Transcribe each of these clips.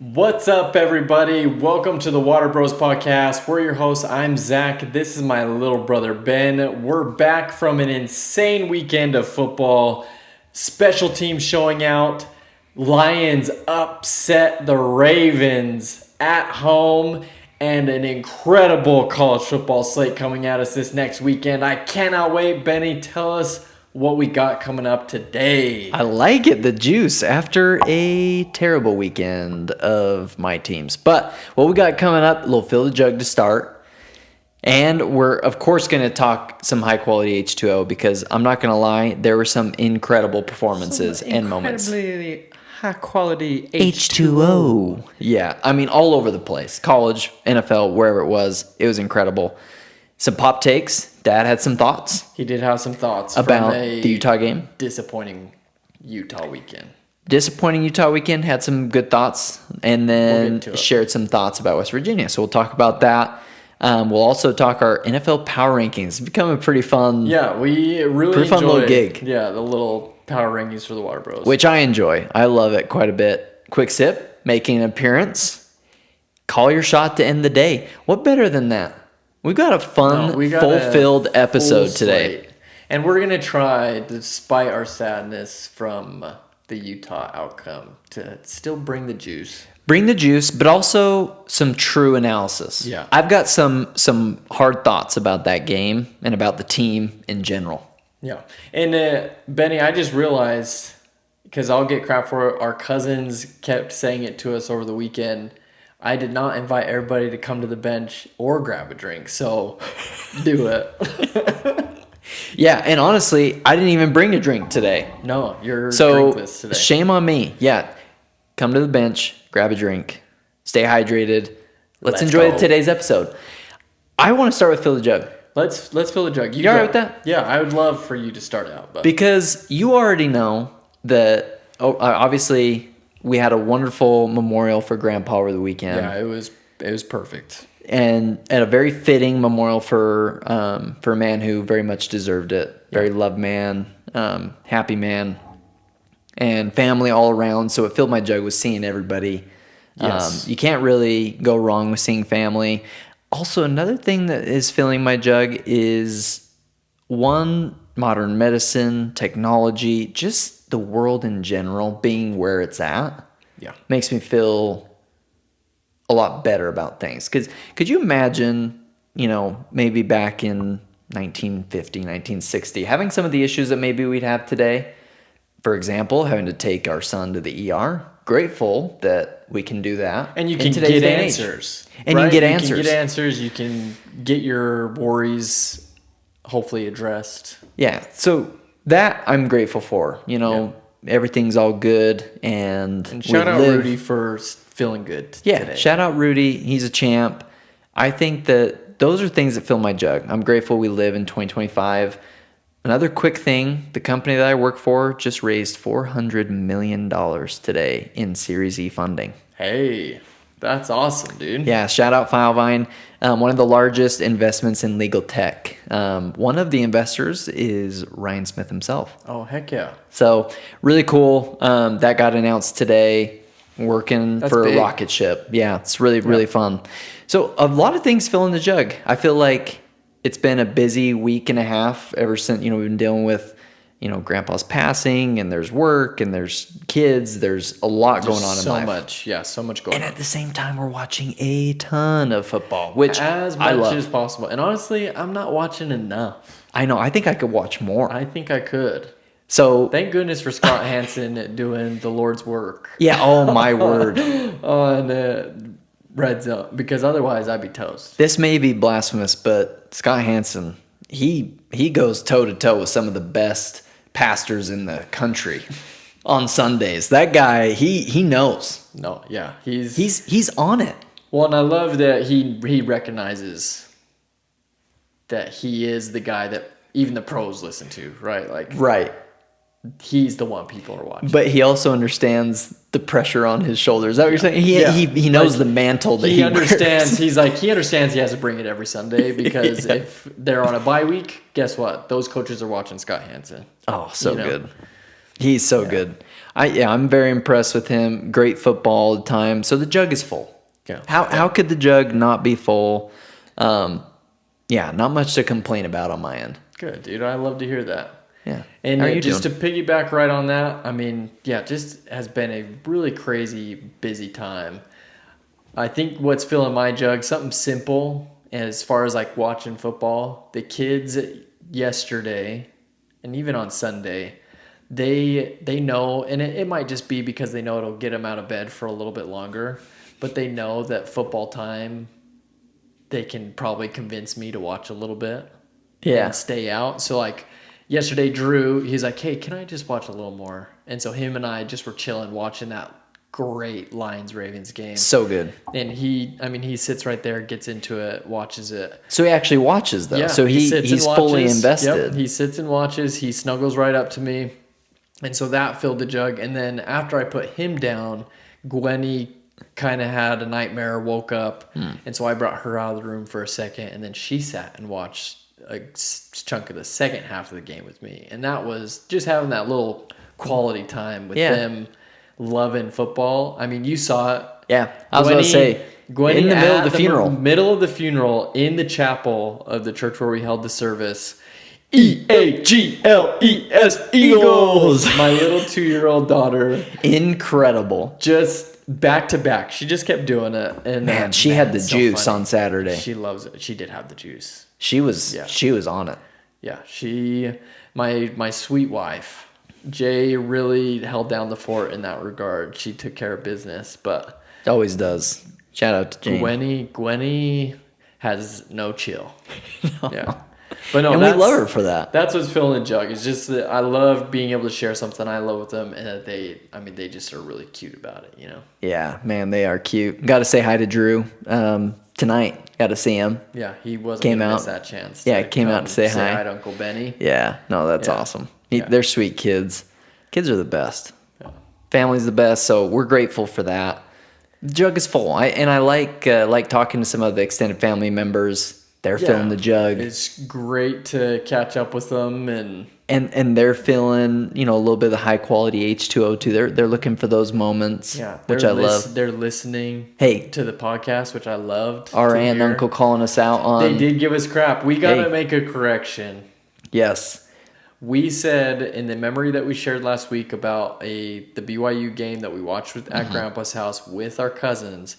What's up, everybody? Welcome to the WaterBros Podcast. We're your hosts. I'm Zach. This is my little brother, Ben. We're back from an insane weekend of football. Special teams showing out. Lions upset the Ravens at home. And an incredible college football slate coming at us this next weekend. I cannot wait. Benny, tell us what we got coming up today. I like it, the juice, after a terrible weekend of my teams. But what we got coming up, a little fill the jug to start. And we're, of course, going to talk some high-quality H2O because I'm not going to lie, there were some incredible performances and moments. Incredibly high-quality H2O. Yeah, I mean, all over the place. College, NFL, wherever it was incredible. Some pop takes. Dad had some thoughts. He did have some thoughts about the Utah game. Disappointing Utah weekend. Had some good thoughts, and then shared some thoughts about West Virginia. So we'll talk about that. We'll also talk our NFL power rankings. It's become a pretty fun. Yeah, we really pretty fun little gig. Yeah, the little power rankings for the Water Bros, which I enjoy. I love it quite a bit. Quick sip, making an appearance. Call your shot to end the day. What better than that? We've got a fun, fulfilled episode today. And we're going to try, despite our sadness from the Utah outcome, to still bring the juice. Bring the juice, but also some true analysis. Yeah. I've got some hard thoughts about that game and about the team in general. Yeah. And Benny, I just realized, because I'll get crap for it, our cousins kept saying it to us over the weekend, I did not invite everybody to come to the bench or grab a drink, so do it. Yeah, and honestly, I didn't even bring a drink today. No, you're drinkless today. Shame on me. Yeah, come to the bench, grab a drink, stay hydrated. Let's enjoy today's episode. I want to start with fill the jug. Let's fill the jug. You all right with that? Yeah, I would love for you to start out. But. Because you already know that, obviously, we had a wonderful memorial for Grandpa over the weekend. Yeah, it was perfect. And a very fitting memorial for a man who very much deserved it. Very loved man, happy man, and family all around. So it filled my jug with seeing everybody. Yes. You can't really go wrong with seeing family. Also, another thing that is filling my jug is modern medicine, technology, just the world in general being where it's at. Yeah, makes me feel a lot better about things. Because could you imagine, maybe back in 1950, 1960, having some of the issues that maybe we'd have today? For example, having to take our son to the ER. Grateful that we can do that. And you can get answers. And right? You can get answers. You can get answers. You can get your worries hopefully addressed. Yeah. So that I'm grateful for. Everything's all good. And shout out Rudy for feeling good today. Shout out Rudy. He's a champ. I think that those are things that fill my jug. I'm grateful we live in 2025. Another quick thing, the company that I work for just raised $400 million today in Series E funding. Hey, that's awesome, dude. Yeah, shout out Filevine, one of the largest investments in legal tech. One of the investors is Ryan Smith himself. Oh, heck yeah. So really cool. That got announced today, working for a rocket ship. Yeah, it's really fun. So a lot of things fill in the jug. I feel like it's been a busy week and a half ever since, we've been dealing with, Grandpa's passing, and there's work, and there's kids. There's a lot going on in life. So much going on. And at the same time, we're watching a ton of football, which as I love. Much as possible. And honestly, I'm not watching enough. I know. I think I could watch more. I think I could. So thank goodness for Scott Hansen doing the Lord's work. Yeah. Oh my word. On Red Zone, because otherwise I'd be toast. This may be blasphemous, but Scott Hansen, he goes toe to toe with some of the best pastors in the country on Sundays. That guy, he knows. No, yeah, he's on it. Well, and I love that he recognizes that he is the guy that even the pros listen to, right? Right. He's the one people are watching. But he also understands the pressure on his shoulders. Is that what you're saying? He knows the mantle that he understands. Wears. He understands he has to bring it every Sunday because if they're on a bye week, guess what? Those coaches are watching Scott Hansen. Oh, so good. He's so good. I'm very impressed with him. Great football all the time. So the jug is full. Yeah. How could the jug not be full? Not much to complain about on my end. Good, dude. I love to hear that. Yeah. And just to piggyback right on that, I mean, just has been a really crazy busy time. I think what's filling my jug, something simple as far as like watching football. The kids yesterday and even on Sunday, they know, and it might just be because they know it'll get them out of bed for a little bit longer, but they know that football time, they can probably convince me to watch a little bit and stay out. So like, yesterday, Drew, he's like, hey, can I just watch a little more? And so him and I just were chilling, watching that great Lions-Ravens game. So good. And he sits right there, gets into it, watches it. So he actually watches, though. Yeah, so he's fully invested. Yep, he sits and watches. He snuggles right up to me. And so that filled the jug. And then after I put him down, Gwenny kind of had a nightmare, woke up. And so I brought her out of the room for a second. And then she sat and watched a chunk of the second half of the game with me, and that was just having that little quality time with them loving football. I mean, you saw it. Yeah, I was going to say, Gwenny in the middle of the funeral. Middle of the funeral, in the chapel of the church where we held the service, EAGLES, Eagles! My little 2-year-old daughter. Incredible. Just back to back. She just kept doing it. And man, she had the juice on Saturday. She loves it. She did have the juice. She was on it. Yeah, my sweet wife, Jay, really held down the fort in that regard. She took care of business, but always does. Shout out to Jane. Gwenny has no chill. No. Yeah, but no, and we love her for that. That's what's filling the jug. It's just that I love being able to share something I love with them, and that they just are really cute about it. Yeah, man, they are cute. Got to say hi to Drew. Tonight, got to see him. Yeah, he wasn't going to miss that chance. Yeah, came out to say hi to Uncle Benny. Yeah, no, that's awesome. They're sweet kids. Kids are the best. Yeah. Family's the best, so we're grateful for that. The jug is full. I like talking to some of the extended family members. They're filling the jug. It's great to catch up with them and they're feeling, a little bit of the high quality H2O too. They're looking for those moments, which I love. They're listening to the podcast, which I loved. Our aunt and uncle calling us out on. They did give us crap. We got to make a correction. Yes. We said in the memory that we shared last week about the BYU game that we watched at Grandpa's house with our cousins,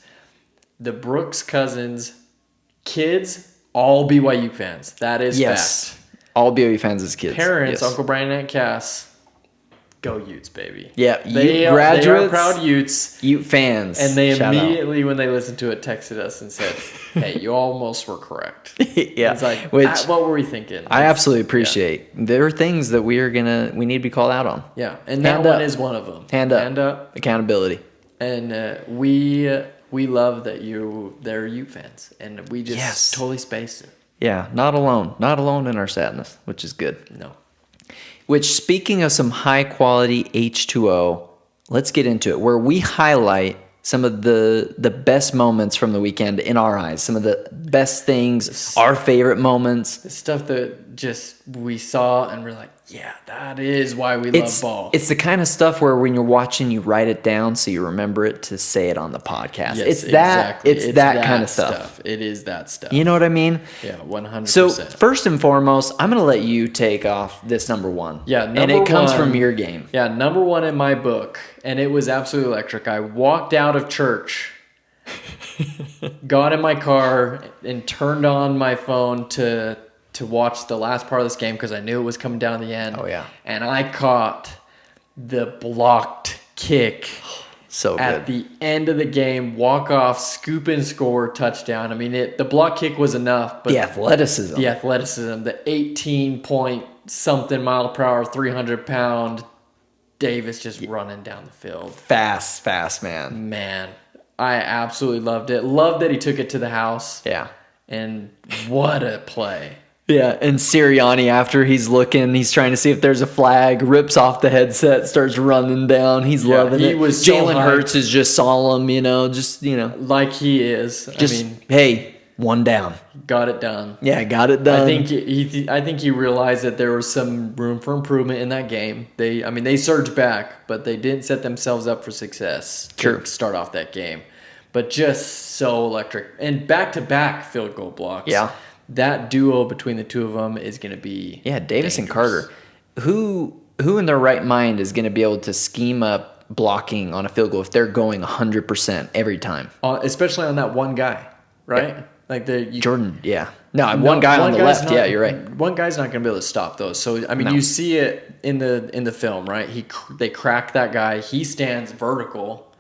the Brooks cousins, kids, all BYU fans. That is fact. All BYU fans as kids. Parents, Uncle Brian and Aunt Cass, go Utes, baby. Yeah, they graduates, are proud Utes. Ute fans. And they immediately, when they listened to it, texted us and said, hey, you almost were correct. Yeah. It's like, what were we thinking? I absolutely appreciate. There are things that we need to be called out on. Yeah, and that one is one of them. Hand up. Accountability. And we love that they're Ute fans. And we just totally spaced it. Yeah, not alone. Not alone in our sadness, which is good. No. Which, speaking of some high-quality H2O, let's get into it, where we highlight some of the best moments from the weekend in our eyes, some of the best things, our favorite moments. The stuff that just we saw and we're like, yeah, that is why we love ball. It's the kind of stuff where when you're watching, you write it down so you remember it to say it on the podcast. Yes, it's that kind of stuff. It is that stuff. You know what I mean? Yeah, 100%. So first and foremost, I'm going to let you take off this number one. Yeah, and it comes from your game. Yeah, number one in my book, and it was absolutely electric. I walked out of church, got in my car, and turned on my phone to watch the last part of this game because I knew it was coming down the end. Oh, yeah. And I caught the blocked kick so at the end of the game, walk off, scoop and score, touchdown. I mean, the block kick was enough. But the athleticism. The 18-point-something mile per hour, 300-pound Davis just running down the field. Fast, man. Man, I absolutely loved it. Loved that he took it to the house. Yeah. And what a play. Yeah, and Sirianni, after he's looking, he's trying to see if there's a flag, rips off the headset, starts running down. He's loving it. Was so Jalen Hurts is just solemn, like he is. Hey, one down. Got it done. Yeah, got it done. I think he realized that there was some room for improvement in that game. They surged back, but they didn't set themselves up for success to start off that game. But just so electric. And back-to-back field goal blocks. Yeah. That duo between the two of them is going to be Davis dangerous. and Carter. Who in their right mind is going to be able to scheme up blocking on a field goal if they're going 100% every time? Especially on that one guy, right? Yeah. Like Jordan, yeah. No, one guy on the left. Yeah, you're right. One guy's not going to be able to stop those. So I mean, you see it in the film, right? They crack that guy. He stands vertical,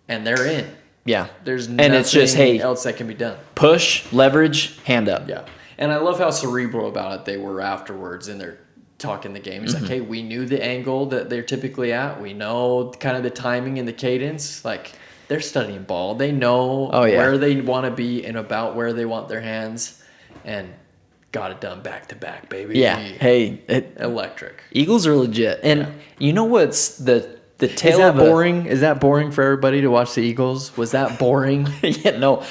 and they're in. Yeah. There's nothing it's just, else that can be done. Push, leverage, hand up. Yeah. And I love how cerebral about it they were afterwards in their talking the game. It's like, hey, we knew the angle that they're typically at. We know kind of the timing and the cadence. Like, they're studying ball. They know where they want to be and about where they want their hands. And got it done back-to-back, baby. Yeah. Hey. Electric. Eagles are legit. And you know what's the tail Is that of boring? Is that boring for everybody to watch the Eagles? Was that boring? Yeah, no.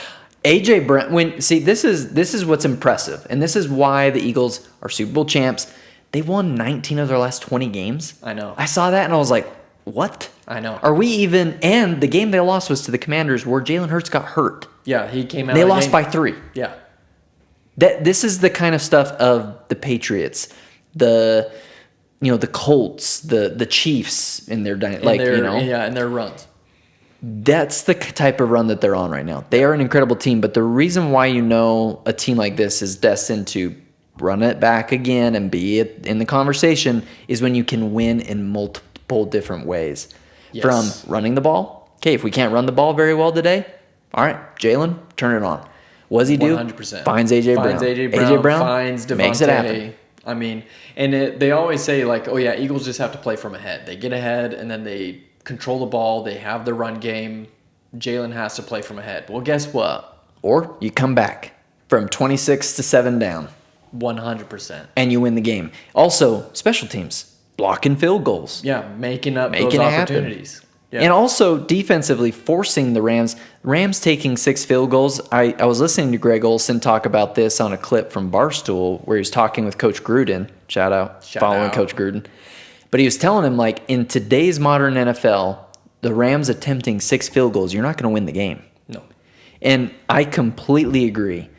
AJ Brown. This is what's impressive, and this is why the Eagles are Super Bowl champs. They won 19 of their last 20 games. I know. I saw that and I was like, what? I know. Are we even? And the game they lost was to the Commanders, where Jalen Hurts got hurt. Yeah, he came out. They lost by 3. Yeah. This is the kind of stuff of the Patriots, the Colts, the Chiefs in their in their runs. That's the type of run that they're on right now. They are an incredible team, but the reason why a team like this is destined to run it back again and be in the conversation is when you can win in multiple different ways. Yes. From running the ball. Okay, if we can't run the ball very well today, all right, Jalen, turn it on. What does he do? 100%. Finds AJ Brown. AJ Brown finds Devontae. Makes it happen. I mean, and they always say, like, oh, yeah, Eagles just have to play from ahead. They get ahead, and then they control the ball. They have the run game. Jalen has to play from ahead. Well, guess what? Or you come back from 26 to 7 down. 100%. And you win the game. Also, special teams. Blocking field goals. Yeah, making those opportunities. Happen. Yeah. And also defensively forcing the Rams. Rams taking 6 field goals. I was listening to Greg Olsen talk about this on a clip from Barstool where he was talking with Coach Gruden. Shout out. Coach Gruden. But he was telling him, like, in today's modern NFL, the Rams attempting 6 field goals, you're not going to win the game. No. And I completely agree.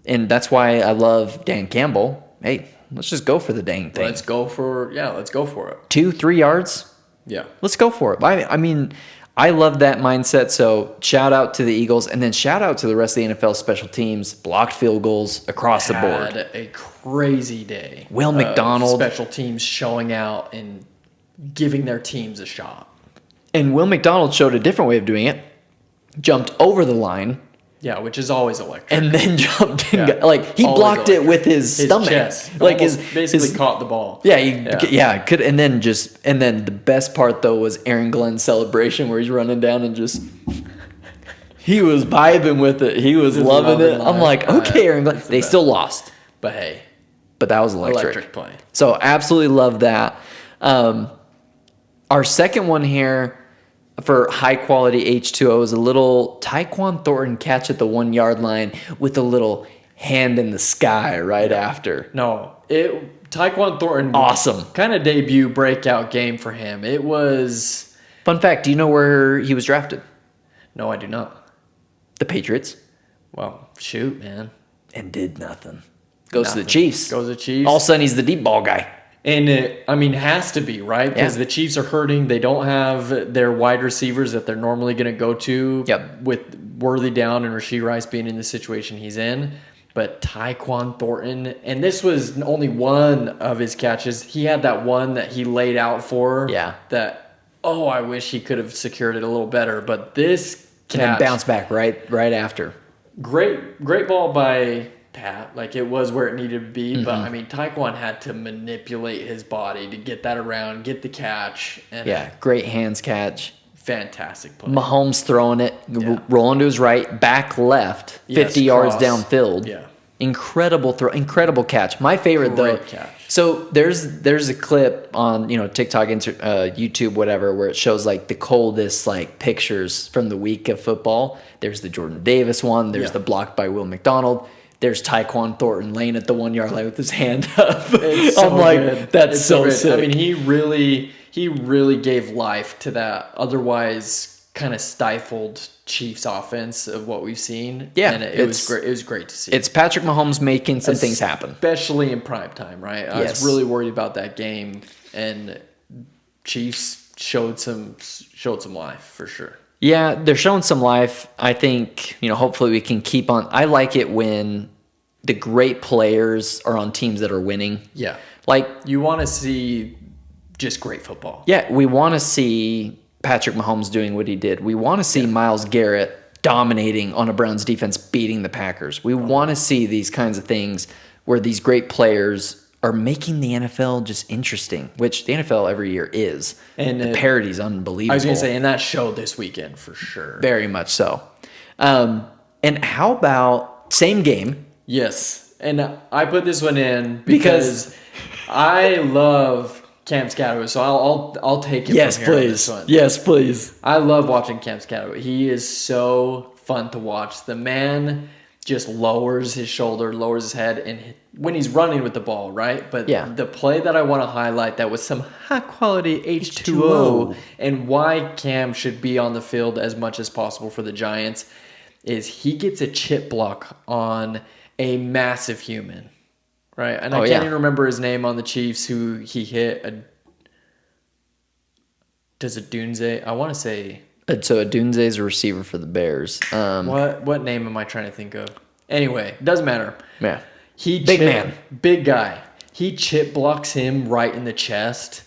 And that's why I love Dan Campbell. Hey, let's just go for the dang thing. Let's go for it. 2-3 yards. Yeah. Let's go for it. I mean, I love that mindset. So shout out to the Eagles, and then shout out to the rest of the NFL special teams. Blocked field goals across the board. Had a crazy day. Will McDonald. Special teams showing out and giving their teams a shot. And Will McDonald showed a different way of doing it. Jumped over the line. Yeah, which is always electric. And then jumped and he blocked it with his stomach. Chest. Like basically caught the ball. Yeah, could. And then the best part though was Aaron Glenn's celebration where he's running down and just he was vibing with it. He was loving it. I'm like, okay, Aaron Glenn. They still lost. But hey. But that was electric. Electric play. So absolutely love that. Our second one here for high quality H2O is a little Tyquan Thornton catch at the 1 yard line with a little hand in the sky after. No, Tyquan Thornton. Awesome. Kind of debut breakout game for him. It was. Fun fact, do you know where he was drafted? No, I do not. The Patriots. Well, shoot, man. And did nothing. Goes to the Chiefs. All of a sudden, he's the deep ball guy. And it has to be, right? Because the Chiefs are hurting. They don't have their wide receivers that they're normally going to go to. Yep. With Worthy down and Rashee Rice being in the situation he's in. But Tyquan Thornton, and this was only one of his catches. He had that one that he laid out for. Yeah. That, I wish he could have secured it a little better. But this catch. And then bounce back right after. Great ball by Pat, like it was where it needed to be, but I mean Tyquan had to manipulate his body to get that around, get the catch. And great hands catch. Fantastic play. Mahomes throwing it, rolling to his right, back left, 50 yards downfield. Yeah. Incredible throw, incredible catch. My favorite Great catch. So there's a clip on TikTok, YouTube, whatever, where it shows like the coldest like pictures from the week of football. There's the Jordan Davis one. There's the block by Will McDonald. There's Tyquan Thornton laying at the 1 yard line with his hand up. It's so I'm like, good. that's so sick. I mean, he really gave life to that otherwise kind of stifled Chiefs offense of what we've seen. Yeah, and it was great. It was great to see. It's Patrick Mahomes making some things happen, especially in prime time. Right, I was really worried about that game, and Chiefs showed some life for sure. Yeah, they're showing some life. I think hopefully we can keep on. I like it when the great players are on teams that are winning. Yeah, like you want to see just great football. Yeah, we want to see Patrick Mahomes doing what he did. We want to see Myles Garrett dominating on a Browns defense, beating the Packers. We want to see these kinds of things where these great players are making the NFL just interesting, which the NFL every year is. And the parody's unbelievable. I was going to say, and that showed this weekend for sure. Very much so. And how about same game? Yes. And I put this one in because I love Cam Skattebo, so I'll take it from here on this one. Yes, please. I love watching Cam Skattebo. He is so fun to watch. The man just lowers his shoulder, lowers his head, and when he's running with the ball, right? But the play that I want to highlight that was some high-quality H2O and why Cam should be on the field as much as possible for the Giants is he gets a chip block on a massive human. Right, and I can't even remember his name on the Chiefs who he hit. Does Adunze? I want to say. So Adunze is a receiver for the Bears. What name am I trying to think of? Anyway, doesn't matter. Yeah, big guy. He chip blocks him right in the chest.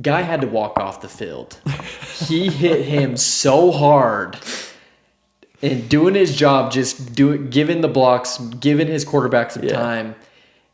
Guy had to walk off the field. He hit him so hard. And doing his job, giving the blocks, giving his quarterback some time.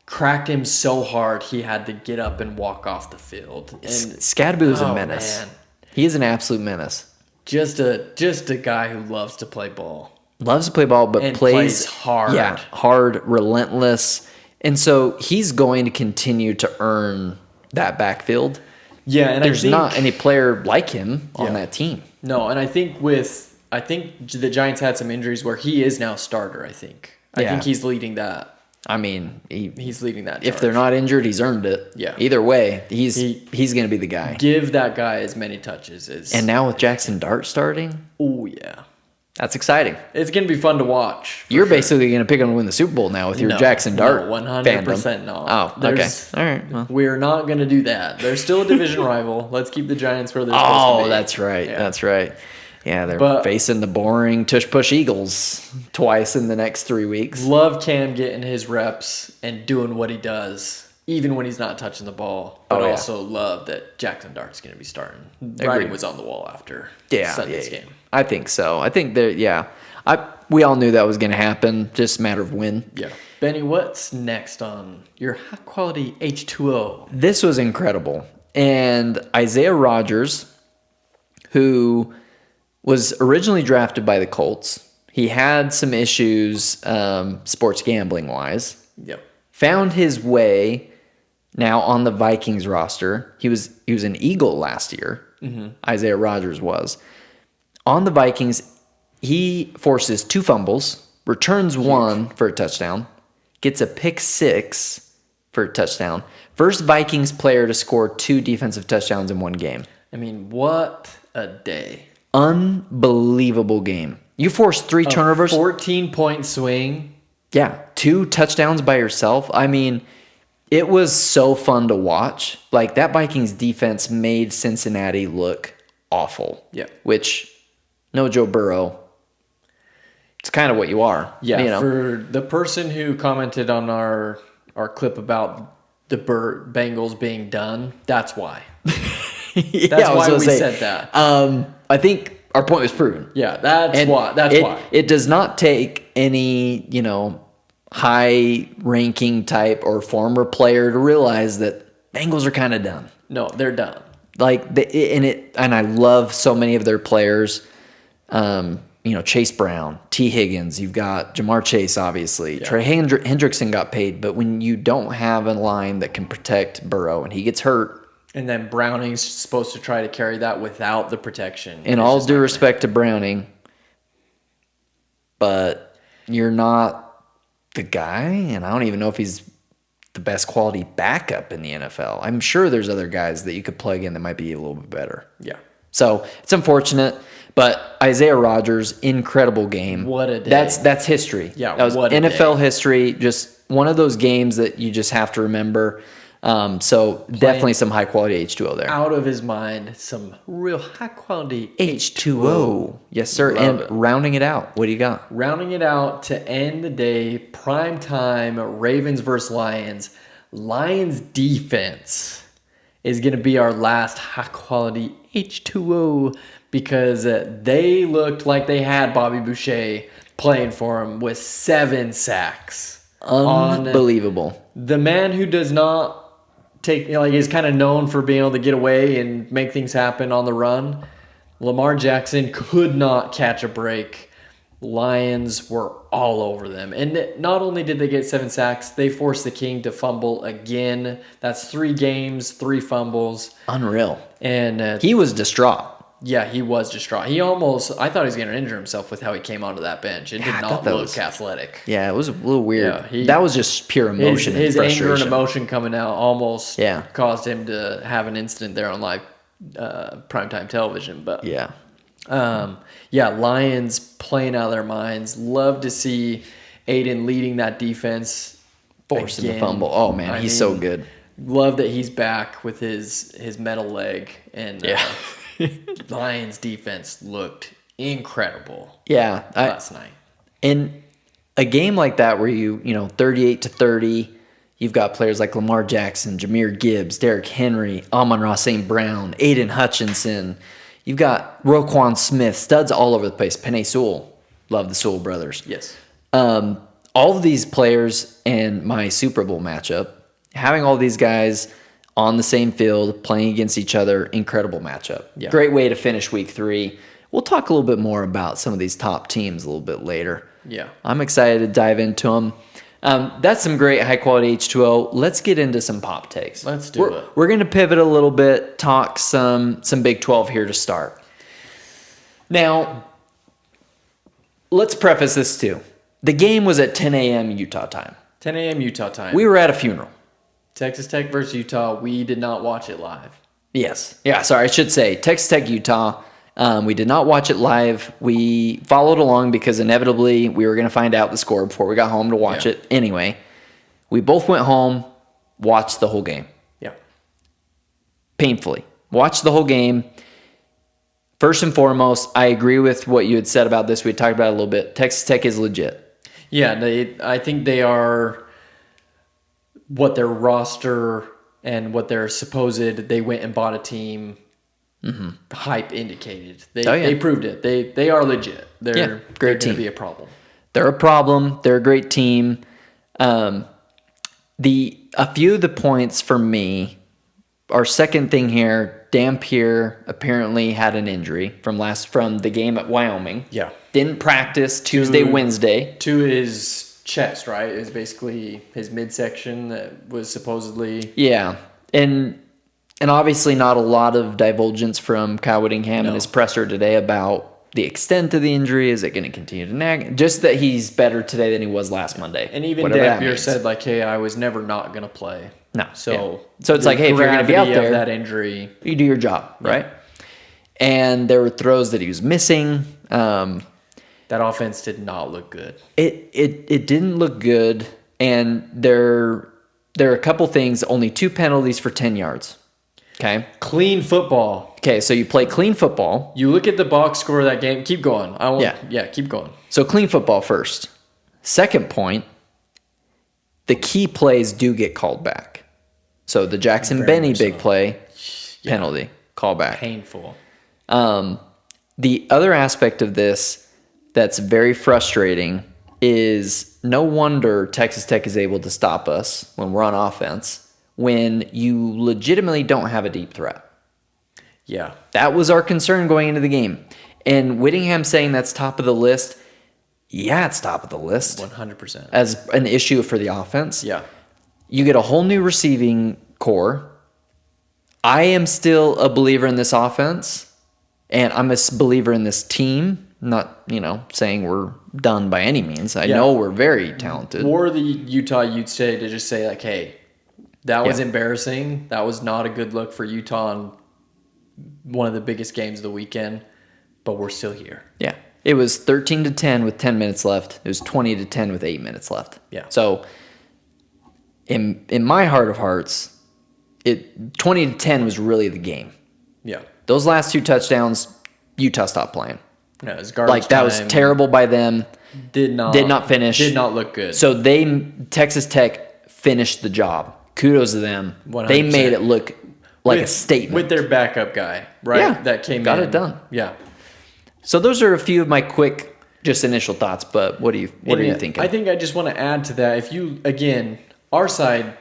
Cracked him so hard he had to get up and walk off the field. And Skattebo is a menace. Man. He is an absolute menace. Just a guy who loves to play ball. Loves to play ball, but and plays hard. Yeah, hard, relentless. And so he's going to continue to earn that backfield. Yeah, and there's not any player like him on that team. No, and I think the Giants had some injuries where he is now starter, I think. I think he's leading that. I mean, he's leading that charge. If they're not injured, he's earned it. Yeah. Either way, he's going to be the guy. Give that guy as many touches as. And now with Jackson Dart starting, oh yeah, that's exciting. It's going to be fun to watch. You're basically going to pick him to win the Super Bowl now with your Jackson Dart. 100% not. Oh, okay. All right. Well. We're not going to do that. They're still a division rival. Let's keep the Giants where they're supposed to be. Oh, that's right. Yeah. That's right. Yeah, they're facing the boring tush-push Eagles twice in the next 3 weeks. Love Cam getting his reps and doing what he does, even when he's not touching the ball. But also love that Jackson Dart's going to be starting. Writing was on the wall after Sunday's game. I think so. I think we all knew that was going to happen. Just a matter of when. Yeah. Benny, what's next on your high-quality H2O? This was incredible. And Isaiah Rodgers, who was originally drafted by the Colts. He had some issues sports gambling wise. Yep. Found his way now on the Vikings roster. He was an Eagle last year. Mm-hmm. Isaiah Rodgers was. On the Vikings, he forces 2 fumbles, returns 1 for a touchdown, gets a pick 6 for a touchdown. First Vikings player to score 2 defensive touchdowns in one game. I mean, what a day. Unbelievable game. You forced 3 turnovers. 14-point swing. Yeah, 2 touchdowns by yourself. I mean, it was so fun to watch. Like, that Vikings defense made Cincinnati look awful. Yeah. Which, no Joe Burrow, it's kind of what you are. Yeah, for the person who commented on our clip about the Bengals being done, that's why. That's why we said that. I think our point was proven. Yeah, that's why. It does not take any, high-ranking type or former player to realize that Bengals are kind of done. No, they're done. And I love so many of their players. Chase Brown, T. Higgins, you've got Jamar Chase, obviously. Yeah. Trey Hendrickson got paid, but when you don't have a line that can protect Burrow and he gets hurt. And then Browning's supposed to try to carry that without the protection. In all due respect to Browning, but you're not the guy, and I don't even know if he's the best quality backup in the NFL. I'm sure there's other guys that you could plug in that might be a little bit better. Yeah. So it's unfortunate, but Isaiah Rodgers, incredible game. What a day. That's history. Yeah, that was what a NFL day. History. Just one of those games that you just have to remember. So definitely some high quality H2O there. Out of his mind, some real high quality H2O. Yes, sir. And rounding it out, what do you got? Rounding it out to end the day, prime time, Ravens versus Lions. Lions defense is going to be our last high quality H2O because they looked like they had Bobby Boucher playing for him with 7 sacks. Unbelievable. The man who does not is kind of known for being able to get away and make things happen on the run. Lamar Jackson could not catch a break. Lions were all over them. And not only did they get 7 sacks, they forced the King to fumble again. That's 3 games, 3 fumbles. Unreal. And he was distraught. Yeah, he was distraught. I thought he was going to injure himself with how he came onto that bench. It did not look athletic. Yeah, it was a little weird. Yeah, that was just pure emotion. His anger and emotion coming out almost Yeah. caused him to have an incident there on live primetime television. But yeah. Lions playing out of their minds. Love to see Aiden leading that defense. Forcing the fumble. Oh, man, he's so good. Love that he's back with his metal leg. And Lions defense looked incredible. Yeah, last night. In a game like that where you 38-30, you've got players like Lamar Jackson, Jahmyr Gibbs, Derrick Henry, Amon-Ra St. Brown, Aiden Hutchinson. You've got Roquan Smith, studs all over the place. Penei Sewell, love the Sewell brothers. Yes. All of these players and my Super Bowl matchup, having all these guys on the same field, playing against each other, incredible matchup. Yeah. Great way to finish week 3. We'll talk a little bit more about some of these top teams a little bit later. Yeah. I'm excited to dive into them. That's some great high-quality H2O. Let's get into some pop takes. Let's do it. We're going to pivot a little bit, talk some Big 12 here to start. Now, let's preface this too. The game was at 10 a.m. Utah time. 10 a.m. Utah time. We were at a funeral. Texas Tech versus Utah. We did not watch it live. Yes. Yeah, sorry, I should say Texas Tech, Utah. We did not watch it live. We followed along because inevitably we were going to find out the score before we got home to watch it. Anyway, we both went home, watched the whole game. Yeah. Painfully. Watched the whole game. First and foremost, I agree with what you had said about this. We talked about it a little bit. Texas Tech is legit. Yeah, I think they are what their roster and what their supposed they went and bought a team hype indicated. They proved it. They are legit. They're great team. Going to be a problem. They're a problem. They're a great team. A few of the points for me, our second thing here, Dampier apparently had an injury from the game at Wyoming. Yeah. Didn't practice Tuesday, Wednesday. To his chest, right? Is basically his midsection that was supposedly. Yeah. And obviously not a lot of divulgence from Kyle Whittingham in his presser today about the extent of the injury. Is it going to continue to nag? Just that he's better today than he was last Monday. And even Dampier said, like, hey, I was never not going to play. No. So it's like, hey, if you're going to be out there, that injury, you do your job, right? And there were throws that he was missing. That offense did not look good. It didn't look good, and there are a couple things. Only 2 penalties for 10 yards. Okay. Clean football. Okay, so you play clean football. You look at the box score of that game. Keep going. Keep going. So clean football first. Second point, the key plays do get called back. So the Jackson Benny big play, penalty, call back. Painful. The other aspect of this that's very frustrating is no wonder Texas Tech is able to stop us when we're on offense when you legitimately don't have a deep threat. Yeah. That was our concern going into the game. And Whittingham saying that's top of the list. Yeah, it's top of the list. 100%. As an issue for the offense. Yeah. You get a whole new receiving core. I am still a believer in this offense, and I'm a believer in this team. Not, saying we're done by any means. I know we're very talented. Or the Utah Utes today to just say, like, hey, that was embarrassing. That was not a good look for Utah on one of the biggest games of the weekend, but we're still here. Yeah. It was 13-10 with 10 minutes left. It was 20-10 with 8 minutes left. Yeah. So in my heart of hearts, 20-10 was really the game. Yeah. Those last 2 touchdowns, Utah stopped playing. No, it was garbage Like, that time. was terrible by them. Did not finish. Did not look good. So Texas Tech finished the job. Kudos to them. 100%. They made it look like a statement. With their backup guy, right? Yeah, that came got in. it done. Yeah. So those are a few of my quick, just initial thoughts. But what are you thinking? I think I just want to add to that. If you, again, our side,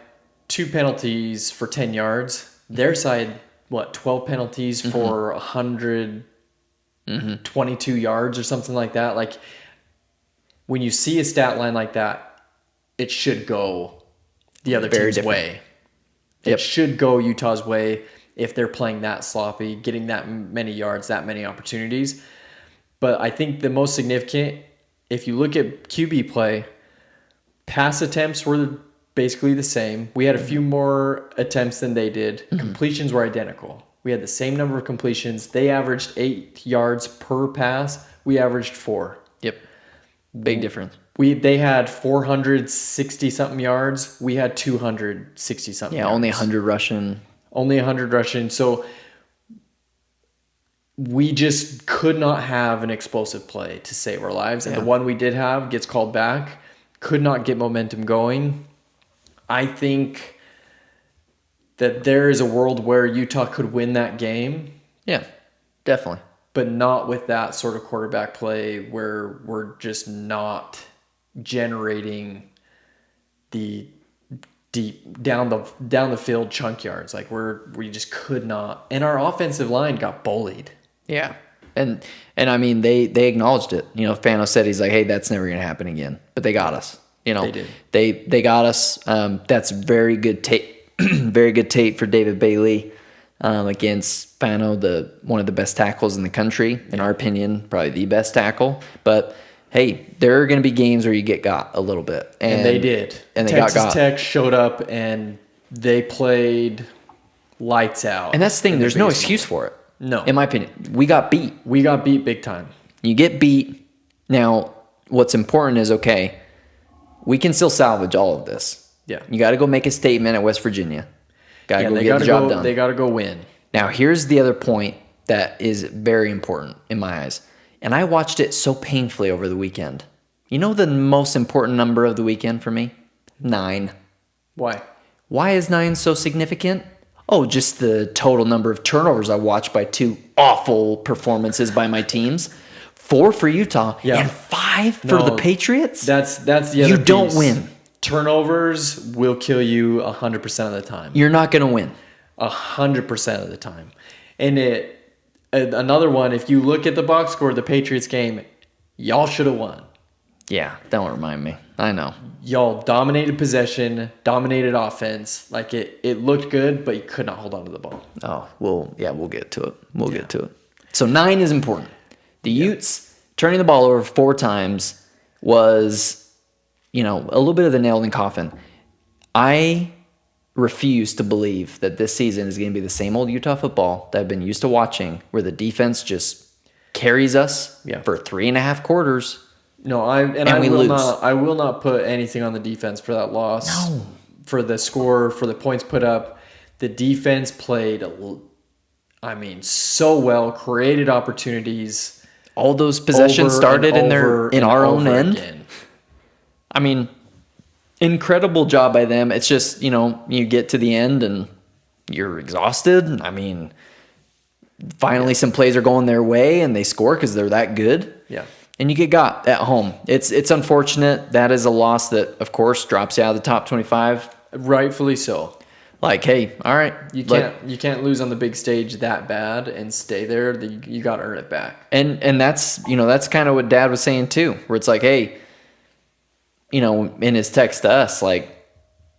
2 penalties for 10 yards. Their side, 12 penalties for 122 yards or something like that. Like, when you see a stat line like that, it should go the other team's way. It should go Utah's way if they're playing that sloppy, getting that many yards, that many opportunities. But I think the most significant, if you look at QB play, pass attempts were basically the same. We had a few more attempts than they did. Completions were identical. We had the same number of completions. They averaged 8 yards per pass. We averaged 4. Yep. Big difference. They had 460-something yards. We had 260-something yards. Yeah, only 100 rushing. Only 100 rushing. So we just could not have an explosive play to save our lives. And the one we did have gets called back. Could not get momentum going. I think that there is a world where Utah could win that game. Yeah, definitely. But not with that sort of quarterback play where we're just not generating the deep down the field chunk yards. Like we just could not. And our offensive line got bullied. Yeah. And I mean they acknowledged it. Fano said, he's like, hey, that's never gonna happen again. But they got us. They did. They got us. That's very good tape. Very good tape for David Bailey against Fano, one of the best tackles in the country, in our opinion, probably the best tackle. But hey, there are going to be games where you get got a little bit, and they did. And they Texas got Tech showed up and they played lights out. And that's the thing. There's no excuse for it. No, in my opinion, we got beat. We got beat big time. You get beat. Now, what's important is, okay, we can still salvage all of this. Yeah. You got to go make a statement at West Virginia. Got to go get the job done. They got to go win. Now, here's the other point that is very important in my eyes. And I watched it so painfully over the weekend. You know the most important number of the weekend for me? 9. Why? Why is 9 so significant? Oh, just the total number of turnovers I watched by 2 awful performances by my teams. 4 for Utah and 5 for the Patriots? That's the other piece. You don't win. Turnovers will kill you 100% of the time. You're not going to win. 100% of the time. And another one, if you look at the box score of the Patriots game, y'all should have won. Yeah, don't remind me. I know. Y'all dominated possession, dominated offense. Like it looked good, but you could not hold on to the ball. Oh, we'll get to it. We'll get to it. So 9 is important. The Utes turning the ball over 4 times was, a little bit of the nail in the coffin. I refuse to believe that this season is going to be the same old Utah football that I've been used to watching, where the defense just carries us for 3.5 quarters. No, I will not put anything on the defense for that loss. No. For the score, for the points put up. The defense played, so well, created opportunities. All those possessions started in our own end. Again. I mean, incredible job by them. It's just, you get to the end and you're exhausted. I mean, finally some plays are going their way and they score because they're that good. Yeah. And you get got at home. It's unfortunate. That is a loss that, of course, drops you out of the top 25. Rightfully so. Like, hey, all right, you can't lose on the big stage that bad and stay there. You got to earn it back. And that's that's kind of what Dad was saying too, where it's like, hey, in his text to us, like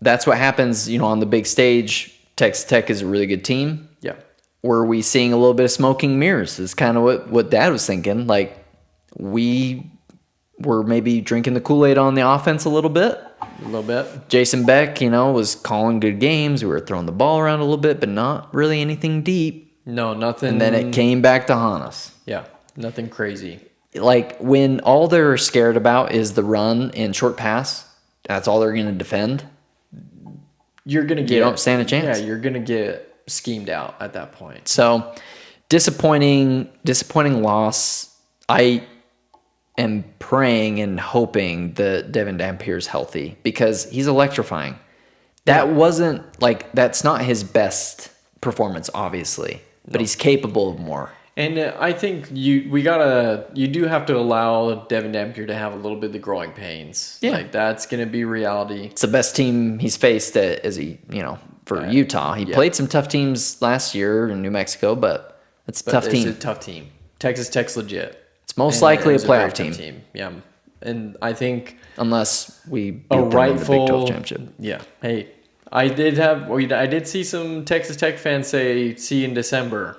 that's what happens, on the big stage. Texas Tech is a really good team. Yeah. Were we seeing a little bit of smoking mirrors? Is kind of what Dad was thinking. Like we were maybe drinking the Kool-Aid on the offense a little bit. A little bit. Jason Beck, was calling good games. We were throwing the ball around a little bit, but not really anything deep. No, nothing. And then it came back to haunt us. Yeah, nothing crazy. Like when all they're scared about is the run and short pass, that's all they're going to defend. You don't stand a chance. Yeah, you're going to get schemed out at that point. So disappointing loss. I am praying and hoping that Devin Dampier's healthy because he's electrifying. That's not his best performance, obviously, but he's capable of more. And I think you do have to allow Devin Dampier to have a little bit of the growing pains. Yeah. Like that's going to be reality. It's the best team he's faced for Utah. He played some tough teams last year in New Mexico, but it's a tough team. It's a tough team. Texas Tech's legit. It's most likely a playoff team. Yeah. And I think unless we beat a them in the rightful Big 12 championship. Yeah. Hey, I did see some Texas Tech fans say see you in December.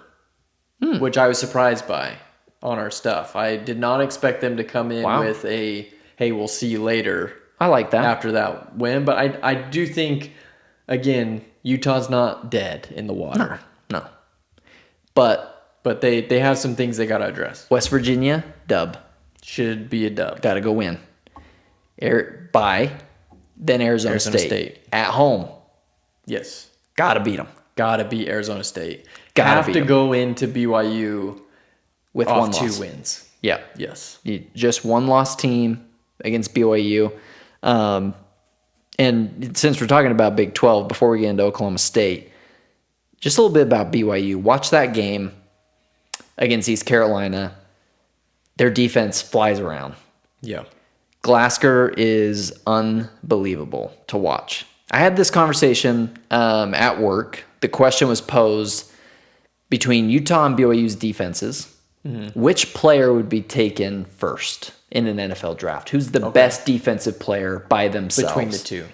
Which I was surprised by on our stuff. I did not expect them to come in with a, hey, we'll see you later. I like that. After that win. But I do think, again, Utah's not dead in the water. No. But they have some things they got to address. West Virginia, dub. Should be a dub. Got to go win. Then Arizona State. At home. Yes. Got to beat them. Got to beat Arizona State. Have to go into BYU with off one loss. 2 wins. Yeah. Yes. Just one loss team against BYU. And since we're talking about Big 12, before we get into Oklahoma State, just a little bit about BYU. Watch that game against East Carolina. Their defense flies around. Yeah. Glasgow is unbelievable to watch. I had this conversation at work. The question was posed between Utah and BYU's defenses. Mm-hmm. Which player would be taken first in an NFL draft? Who's the best defensive player by themselves? Between the two.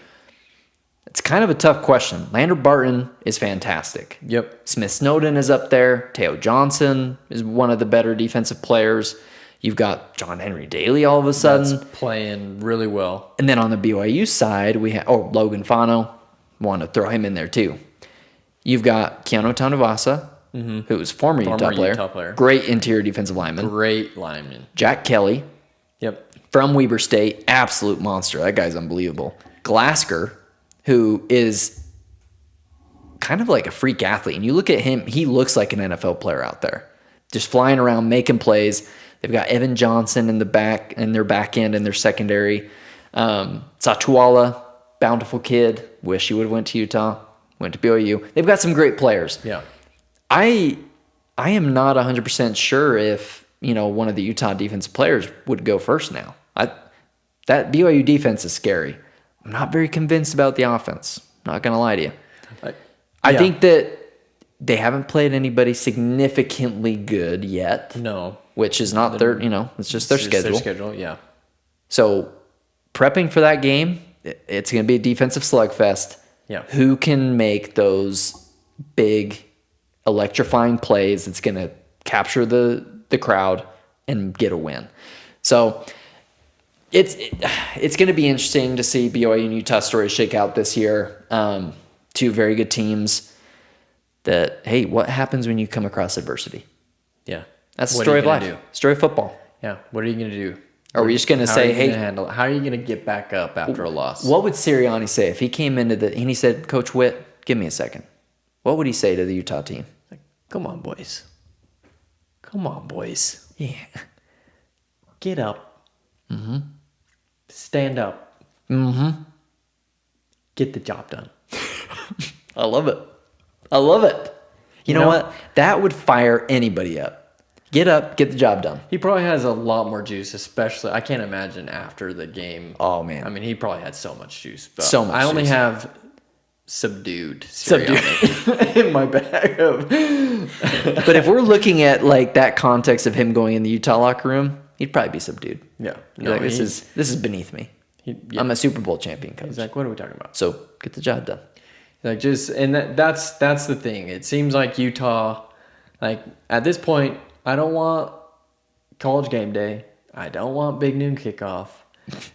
It's kind of a tough question. Lander Barton is fantastic. Yep. Smith Snowden is up there. Teo Johnson is one of the better defensive players. You've got John Henry Daly all of a sudden. That's playing really well. And then on the BYU side, we have Logan Fano. Want to throw him in there too. You've got Keanu Tanuvasa, who's former Utah player. Great interior defensive lineman. Great lineman. Jack Kelly. Yep. From Weber State. Absolute monster. That guy's unbelievable. Glasgow, who is kind of like a freak athlete. And you look at him, he looks like an NFL player out there. Just flying around, making plays. They've got Evan Johnson in their back end and their secondary. Satuala, bountiful kid. Wish he would have went to Utah. Went to BYU. They've got some great players. Yeah. I am not 100% sure if, one of the Utah defensive players would go first now. That BYU defense is scary. I'm not very convinced about the offense. Not going to lie to you. I think that they haven't played anybody significantly good yet. No. Which is not it's just their schedule. Their schedule, yeah. So prepping for that game, it's going to be a defensive slugfest. Yeah. Who can make those big, electrifying plays that's going to capture the crowd and get a win? So it's going to be interesting to see BYU and Utah stories shake out this year. Two very good teams that, hey, what happens when you come across adversity? Yeah. That's the story of life. Story of football. Yeah. What are you going to do? Are we just going to say, hey, how are you going to get back up after a loss? What would Sirianni say if he came into and he said, Coach Witt, give me a second? What would he say to the Utah team? Like, come on, boys. Come on, boys. Yeah. Get up. Mm-hmm. Stand up. Mm-hmm. Get the job done. I love it. I love it. You know what? That would fire anybody up. Get up, get the job done. He probably has a lot more juice, especially, I can't imagine after the game. Oh, man. I mean, he probably had so much juice. But so much I only juice. have subdued in my bag. But if we're looking at like that context of him going in the Utah locker room, he'd probably be subdued. Yeah. No, like, this is beneath me. I'm a Super Bowl champion coach. He's like, what are we talking about? So get the job done. Like that's the thing. It seems like Utah, like at this point, I don't want college game day. I don't want big noon kickoff.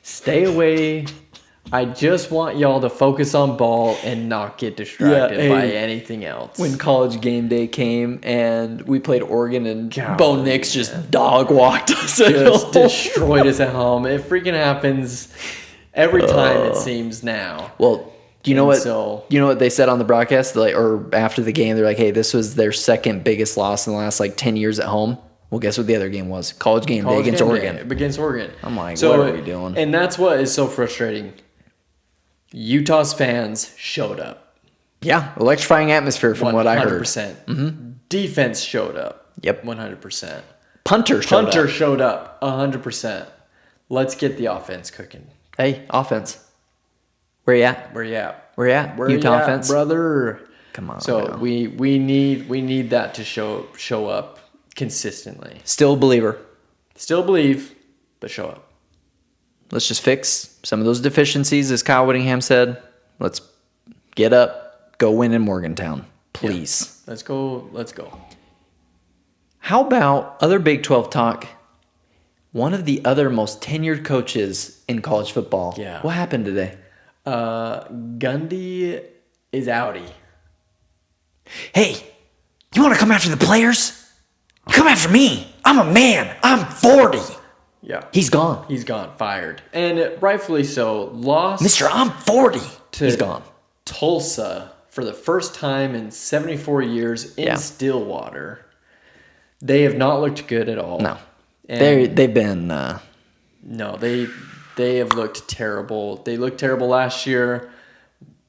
Stay away. I just want y'all to focus on ball and not get distracted by anything else. When college game day came and we played Oregon and Bo Nix just dog walked us, just destroyed us at home. It freaking happens every time, it seems now. Well, you know what they said on the broadcast, or after the game? They're like, "Hey, this was their second biggest loss in the last 10 years at home." Well, guess what the other game was? College game day against Oregon. Against Oregon. I'm like, what are we doing? And that's what is so frustrating. Utah's fans showed up. Yeah, electrifying atmosphere from what I heard. 100%. Mm-hmm. Defense showed up. Yep. 100%. Punter showed up. 100%. Let's get the offense cooking. Hey, offense. Where you at? Where you at? Utah offense, brother. Come on. So bro. we need that to show up consistently. Still a believer. Still believe, but show up. Let's just fix some of those deficiencies, as Kyle Whittingham said. Let's get up, go win in Morgantown, please. Yeah. Let's go. How about other Big 12 talk? One of the other most tenured coaches in college football. Yeah. What happened today? Gundy is outie. Hey, you want to come after the players? Come after me. I'm a man. I'm 40. Yeah. He's gone. Fired. And rightfully so. Lost. Mister, I'm 40. He's gone. Tulsa for the first time in 74 years in Stillwater. They have not looked good at all. No. They've been... No, they have looked terrible. They looked terrible last year.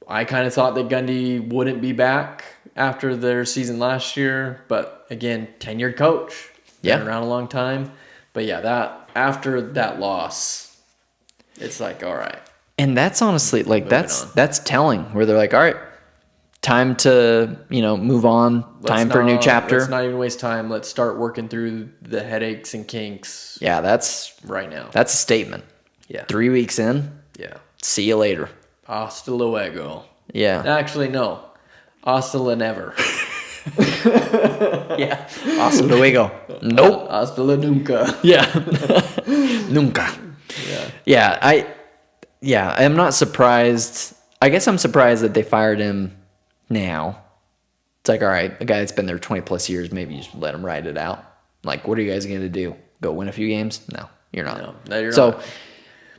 I kind of thought that Gundy wouldn't be back after their season last year. But again, tenured coach. Been around a long time. But yeah, after that loss, it's like, all right. And that's honestly, that's telling, where they're like, all right, time to, move on. Time for a new chapter. Let's not even waste time. Let's start working through the headaches and kinks. Yeah, that's right now. That's a statement. Yeah. 3 weeks in. Yeah. See you later. Hasta luego. Yeah. Actually, no. Hasta la never. Yeah. Hasta luego. Nope. Hasta la nunca. Yeah. Nunca. Yeah. I'm not surprised. I guess I'm surprised that they fired him now. It's like, all right, a guy that's been there 20 plus years, maybe you just let him ride it out. Like, what are you guys going to do? Go win a few games? No, you're not. No, you're not. So,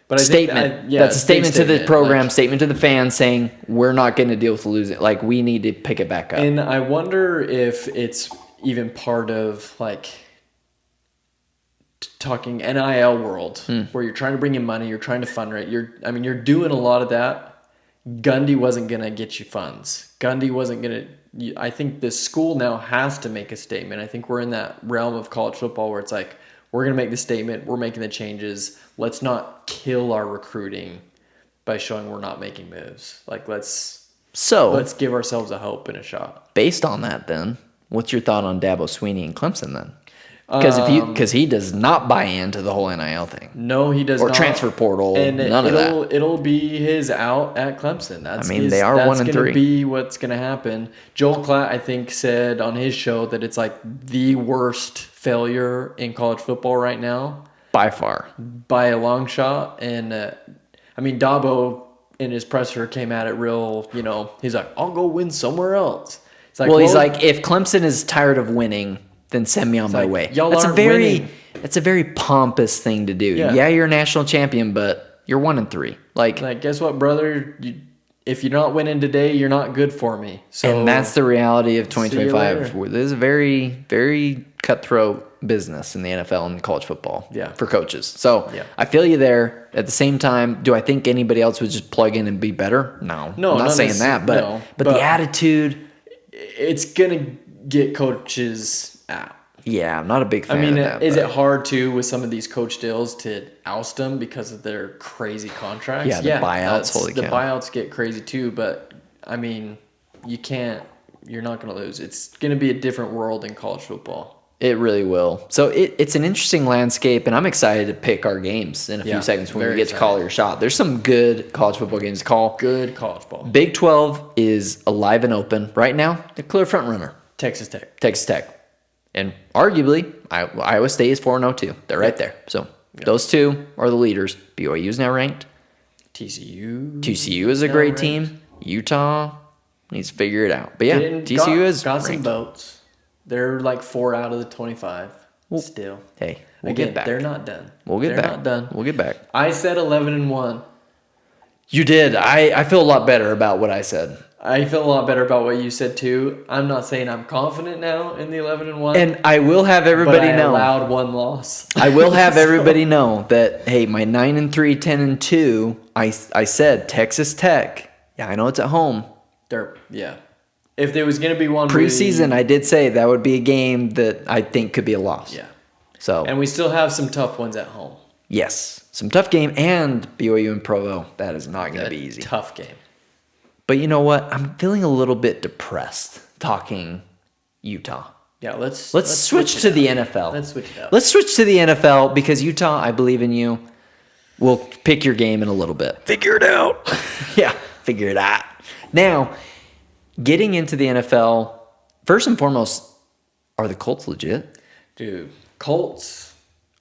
but statement. That's a statement to the program, statement to the fans saying we're not going to deal with losing. Like, we need to pick it back up. And I wonder if it's even part of talking NIL world where you're trying to bring in money, you're trying to fundraise. You're doing a lot of that. Gundy wasn't going to get you funds. Gundy wasn't going to. I think the school now has to make a statement. I think we're in that realm of college football where it's like, we're going to make the statement. We're making the changes. Let's not kill our recruiting by showing we're not making moves. Let's give ourselves a hope and a shot. Based on that, then, what's your thought on Dabo Swinney and Clemson then? Because he does not buy into the whole NIL thing. No, he does not. Or transfer portal. And none of that. It'll be his out at Clemson. They are 1-3. That's going to be what's going to happen. Joel Klatt, I think, said on his show that it's like the worst failure in college football right now. By far. By a long shot. And, Dabo in his presser came at it real, he's like, I'll go win somewhere else. It's like, he's like, if Clemson is tired of winning, then send me on my way. That's a very pompous thing to do. Yeah, you're a national champion, but you're 1-3. Like, guess what, brother? If you're not winning today, you're not good for me. So, and that's the reality of 2025. This is a very, very cutthroat business in the NFL and college football for coaches. So I feel you there. At the same time, do I think anybody else would just plug in and be better? No, I'm not saying that. But the attitude, it's gonna get coaches out. Yeah, I'm not a big fan of that. Is it hard too with some of these coach deals to oust them because of their crazy contracts? Yeah, the buyouts. Holy cow. The buyouts get crazy too, but I mean, you're not going to lose. It's going to be a different world in college football. It really will. So it's an interesting landscape, and I'm excited to pick our games in a few seconds when we get to call your shot. There's some good college football games to call. Good college ball. Big 12 is alive and open. Right now, the clear front runner. Texas Tech. Texas Tech. And arguably, Iowa State is 4-0 too. They're right there. So those two are the leaders. BYU is now ranked. TCU is a great team. Utah needs to figure it out. But yeah, TCU is got some votes. They're like 4 out of the 25 still. Hey, we'll get back. They're not done. They're not done. We'll get back. I said 11-1. You did. I feel a lot better about what I said. I feel a lot better about what you said too. I'm not saying I'm confident now in the 11-1. And I will have everybody know. But I allowed one loss. I will have everybody know that, hey, my 9-3, 10-2, I said Texas Tech. Yeah, I know it's at home. Yeah. If there was going to be one preseason, I did say that would be a game that I think could be a loss. Yeah. So. And we still have some tough ones at home. Yes. Some tough game, and BYU and Provo. That is not going to be easy. Tough game. But you know what? I'm feeling a little bit depressed talking Utah. Yeah, let's switch to the NFL. Let's switch it up. Let's switch to the NFL because Utah, I believe in you. We'll pick your game in a little bit. Figure it out. Yeah, figure it out. Now, getting into the NFL, first and foremost, are the Colts legit? Dude, Colts.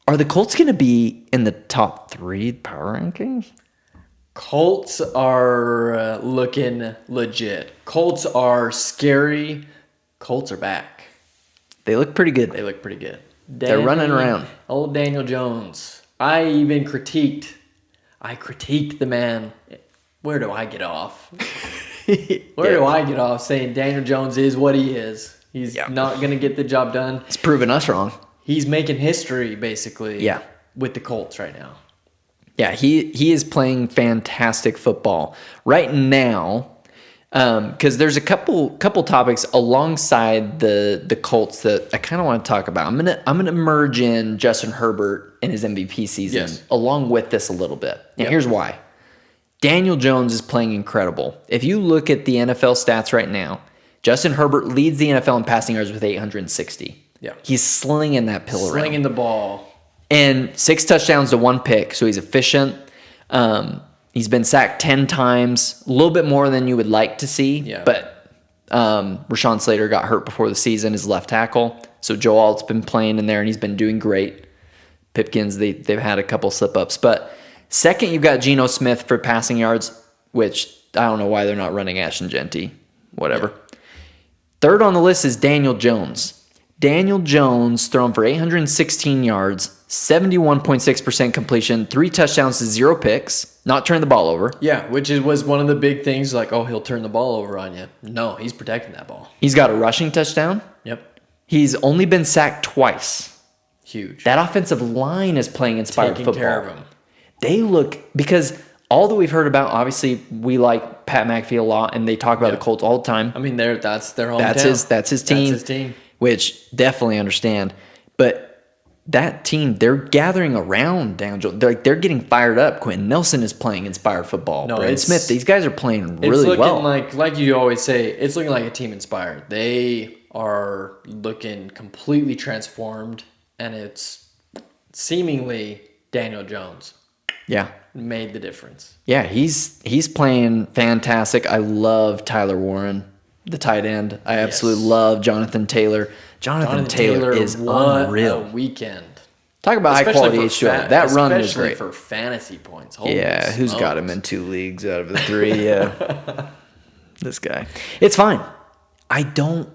Are the Colts going to be in the top 3 power rankings? Colts are looking legit. Colts are scary. Colts are back. They look pretty good. They're running around. Old Daniel Jones. I critiqued the man. Where do I get off? Where do I get off saying Daniel Jones is what he is? He's not going to get the job done. He's proven us wrong. He's making history, basically, with the Colts right now. Yeah, he is playing fantastic football. Right now, because there's a couple topics alongside the Colts that I kind of want to talk about. I'm gonna merge in Justin Herbert and his MVP season along with this a little bit. And here's why. Daniel Jones is playing incredible. If you look at the NFL stats right now, Justin Herbert leads the NFL in passing yards with 860. Yeah. He's slinging that pill around. Slinging the ball. And 6 touchdowns to 1 pick, so he's efficient. He's been sacked 10 times, a little bit more than you would like to see. Yeah. But Rashawn Slater got hurt before the season, his left tackle. So Joe Alt's been playing in there, and he's been doing great. Pipkins, they've had a couple slip-ups. But second, you've got Geno Smith for passing yards, which I don't know why they're not running Ashton Genty. Whatever. Yeah. Third on the list is Daniel Jones. Daniel Jones thrown for 816 yards, 71.6% completion, 3 touchdowns to 0 picks, not turning the ball over. Yeah, which was one of the big things, like, oh, he'll turn the ball over on you. No, he's protecting that ball. He's got a rushing touchdown. Yep. He's only been sacked twice. Huge. That offensive line is playing inspired football. Taking care of him. They look, because all that we've heard about, obviously, we like Pat McAfee a lot, and they talk about the Colts all the time. I mean, that's their hometown. That's his team. That's his team. Which definitely understand. But that team, they're gathering around Daniel Jones. They're getting fired up. Quentin Nelson is playing inspired football. No, Brandon Smith, these guys are playing really well. It's looking like you always say, it's looking like a team inspired. They are looking completely transformed, and it's seemingly Daniel Jones. Yeah. Made the difference. Yeah, he's playing fantastic. I love Tyler Warren, the tight end. I absolutely love Jonathan Taylor. Jonathan Taylor is unreal. A weekend. Talk about high quality H2O. That run was great. Especially for fantasy points. Holy who's got him in 2 leagues out of the 3? Yeah. This guy. It's fine. I don't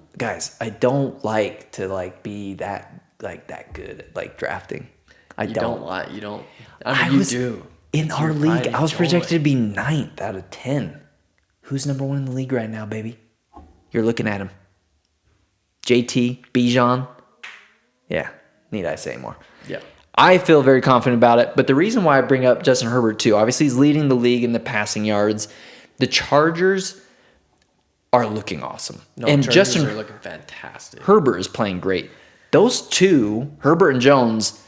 like to be that good at drafting. You do. In our league, I was projected to be 9th out of 10. Who's number 1 in the league right now, baby? You're looking at him. JT, Bijan. Yeah, need I say more? Yeah. I feel very confident about it, but the reason why I bring up Justin Herbert too, obviously he's leading the league in the passing yards. The Chargers are looking awesome. And Justin are looking fantastic. Herbert is playing great. Those two, Herbert and Jones,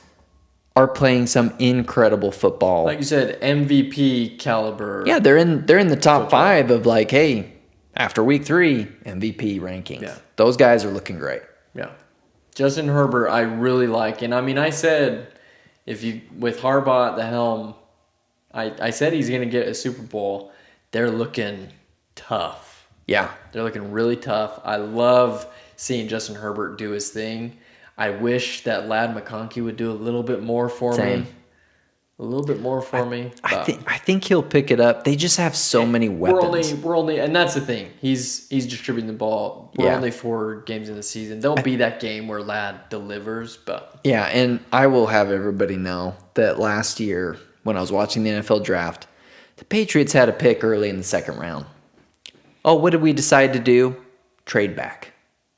are playing some incredible football. Like you said, MVP caliber. Yeah, they're in the top football. 5 of hey, After week 3, MVP rankings. Yeah. Those guys are looking great. Yeah. Justin Herbert, I really like. And I mean, I said, with Harbaugh at the helm, I said he's going to get a Super Bowl. They're looking tough. Yeah. They're looking really tough. I love seeing Justin Herbert do his thing. I wish that Ladd McConkey would do a little bit more for me. A little bit more for me. I think he'll pick it up. They just have so many weapons. We're only, and that's the thing. He's distributing the ball. We're only 4 games in the season. There'll be that game where Ladd delivers, but yeah. And I will have everybody know that last year when I was watching the NFL draft, the Patriots had a pick early in the 2nd round. Oh, what did we decide to do? Trade back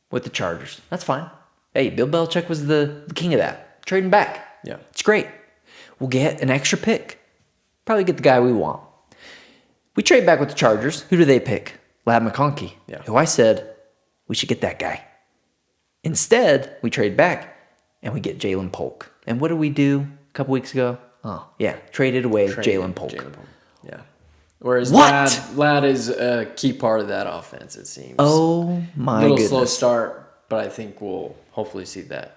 with the Chargers. That's fine. Hey, Bill Belichick was the king of that. Trading back. Yeah, it's great. We'll get an extra pick. Probably get the guy we want. We trade back with the Chargers. Who do they pick? Ladd McConkey. Yeah. Who I said, we should get that guy. Instead, we trade back and we get Jalen Polk. And what did we do a couple weeks ago? Oh, yeah. Traded away Jalen Polk. Yeah. Whereas Ladd is a key part of that offense, it seems. Oh, my goodness. A little slow start, but I think we'll hopefully see that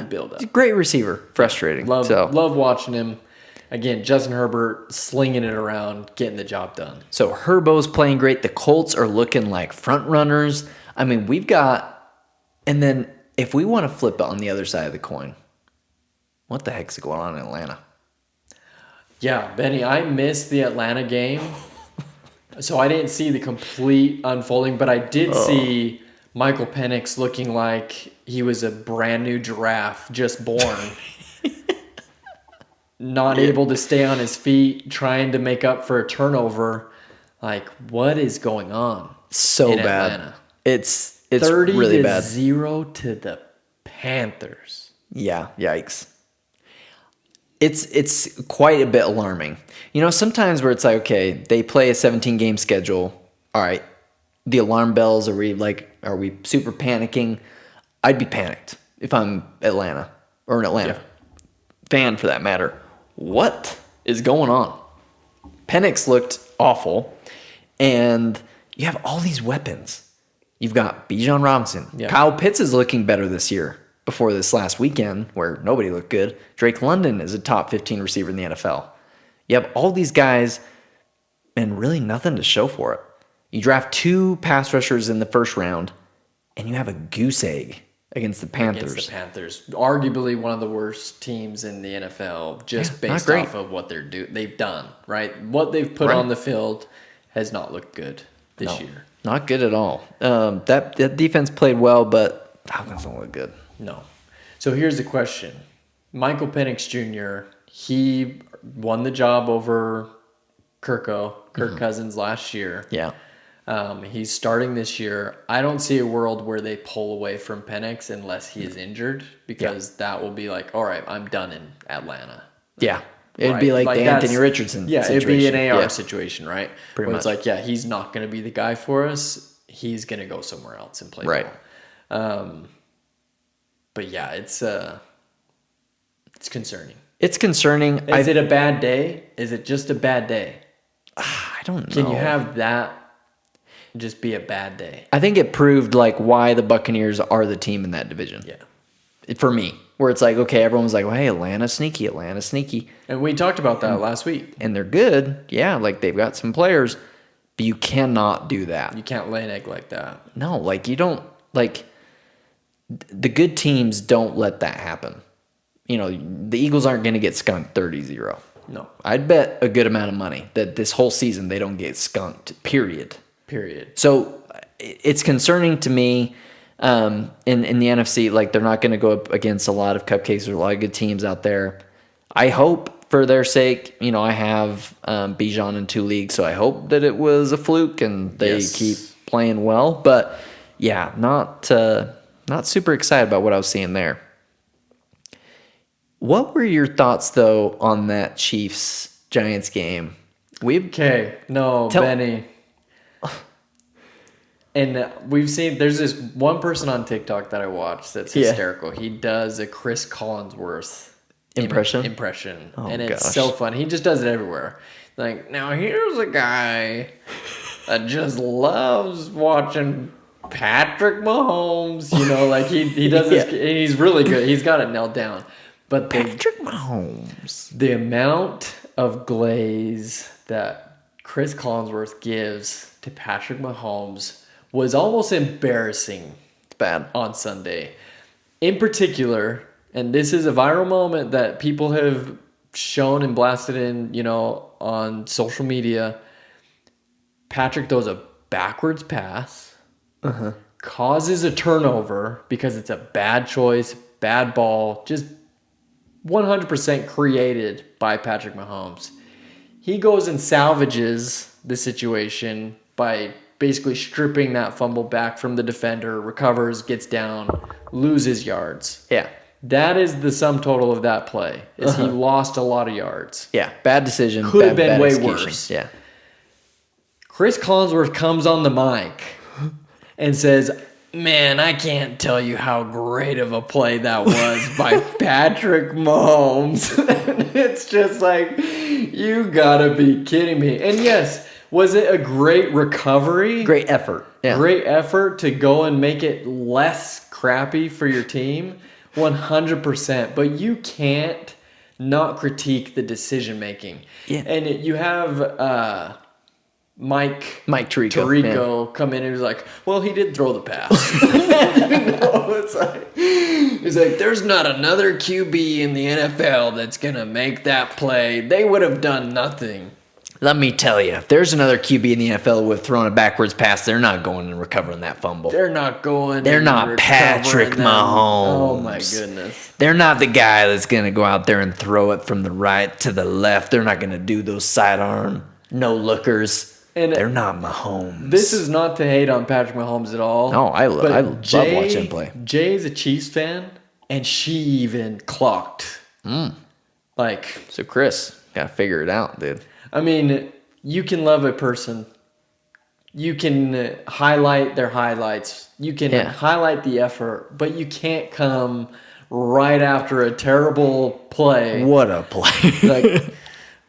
build up. He's a great receiver. Frustrating. Love watching him. Again, Justin Herbert slinging it around, getting the job done. So Herbo's playing great. The Colts are looking like front runners. I mean, we've got, and then if we want to flip it on the other side of the coin, what the heck's going on in Atlanta? Yeah, Benny, I missed the Atlanta game, so I didn't see the complete unfolding, but I did see Michael Penix looking like he was a brand new giraffe just born. Not able to stay on his feet, trying to make up for a turnover. Like, what is going on? So bad. Atlanta? It's really bad. 30-0 to the Panthers. Yeah, yikes. It's quite a bit alarming. You know, sometimes where it's like, okay, they play a 17-game schedule. All right, the alarm bells, are we super panicking? I'd be panicked if I'm Atlanta or an Atlanta fan for that matter. What is going on? Penix looked awful, and you have all these weapons. You've got Bijan Robinson. Yeah. Kyle Pitts is looking better this year before this last weekend where nobody looked good. Drake London is a top 15 receiver in the NFL. You have all these guys and really nothing to show for it. You draft 2 pass rushers in the 1st round, and you have a goose egg against the Panthers. Arguably one of the worst teams in the NFL, just based off of what they've done, right? What they've put on the field has not looked good this year. Not good at all. That defense played well, but that doesn't look good. No. So here's the question. Michael Penix Jr., he won the job over Kirk Cousins last year. Yeah. He's starting this year. I don't see a world where they pull away from Penix unless he is injured, because that will be like, all right, I'm done in Atlanta. Yeah. It'd be like the Anthony Richardson situation. It'd be an AR situation, right? Pretty much. It's like, he's not going to be the guy for us. He's going to go somewhere else and play ball. But yeah, it's concerning. It's concerning. Is it a bad day? Is it just a bad day? I don't know. Can you have that just be a bad day? I think it proved why the Buccaneers are the team in that division. Yeah. For me, where it's like, okay, everyone was like, well, hey, Atlanta's sneaky. And we talked about that last week. And they're good. Yeah, they've got some players, but you cannot do that. You can't lay an egg like that. No, you don't, the good teams don't let that happen. You know, the Eagles aren't going to get skunked 30-0. No. I'd bet a good amount of money that this whole season they don't get skunked, period. So it's concerning to me in the NFC. They're not going to go up against a lot of cupcakes or a lot of good teams out there. I hope for their sake, I have Bijan in 2 leagues, so I hope that it was a fluke and they keep playing well. But yeah, not super excited about what I was seeing there. What were your thoughts, though, on that Chiefs-Giants game? Benny. And we've seen, there's this one person on TikTok that I watch that's hysterical. He does a Chris Collinsworth impression. Oh, and it's so fun. He just does it everywhere. Now here's a guy that just loves watching Patrick Mahomes. You know, like he does this. He's really good. He's got it nailed down. But Patrick Mahomes. The amount of glaze that Chris Collinsworth gives to Patrick Mahomes was almost embarrassing. It's bad. On Sunday. In particular, and this is a viral moment that people have shown and blasted in, you know, on social media. Patrick throws a backwards pass, causes a turnover because it's a bad choice, bad ball, just 100% created by Patrick Mahomes. He goes and salvages the situation by basically stripping that fumble back from the defender, recovers, gets down, loses yards. Yeah. That is the sum total of that play, is he lost a lot of yards. Yeah, bad decision. Could have been bad way execution. worse. Yeah. Chris Collinsworth comes on the mic and says, man, I can't tell you how great of a play that was by Patrick Mahomes. And it's just like, you gotta be kidding me. And yes, was it a great recovery? Great effort. Yeah. Great effort to go and make it less crappy for your team? 100%. But you can't not critique the decision making. Yeah. And you have Mike Tirico come in and was like, well, he did throw the pass. It's like, there's not another QB in the NFL that's going to make that play. They would have done nothing. Let me tell you, if there's another QB in the NFL with throwing a backwards pass, they're not going and recovering that fumble. They're not going. They're not Patrick Mahomes. Oh, my goodness. They're not the guy that's going to go out there and throw it from the right to the left. They're not going to do those sidearm no-lookers. And they're not Mahomes. This is not to hate on Patrick Mahomes at all. No, I love watching him play. Jay's a Chiefs fan, and she even clocked. So Chris, gotta figure it out, dude. I mean, you can love a person. You can highlight their highlights. You can highlight the effort, but you can't come right after a terrible play. What a play. Like,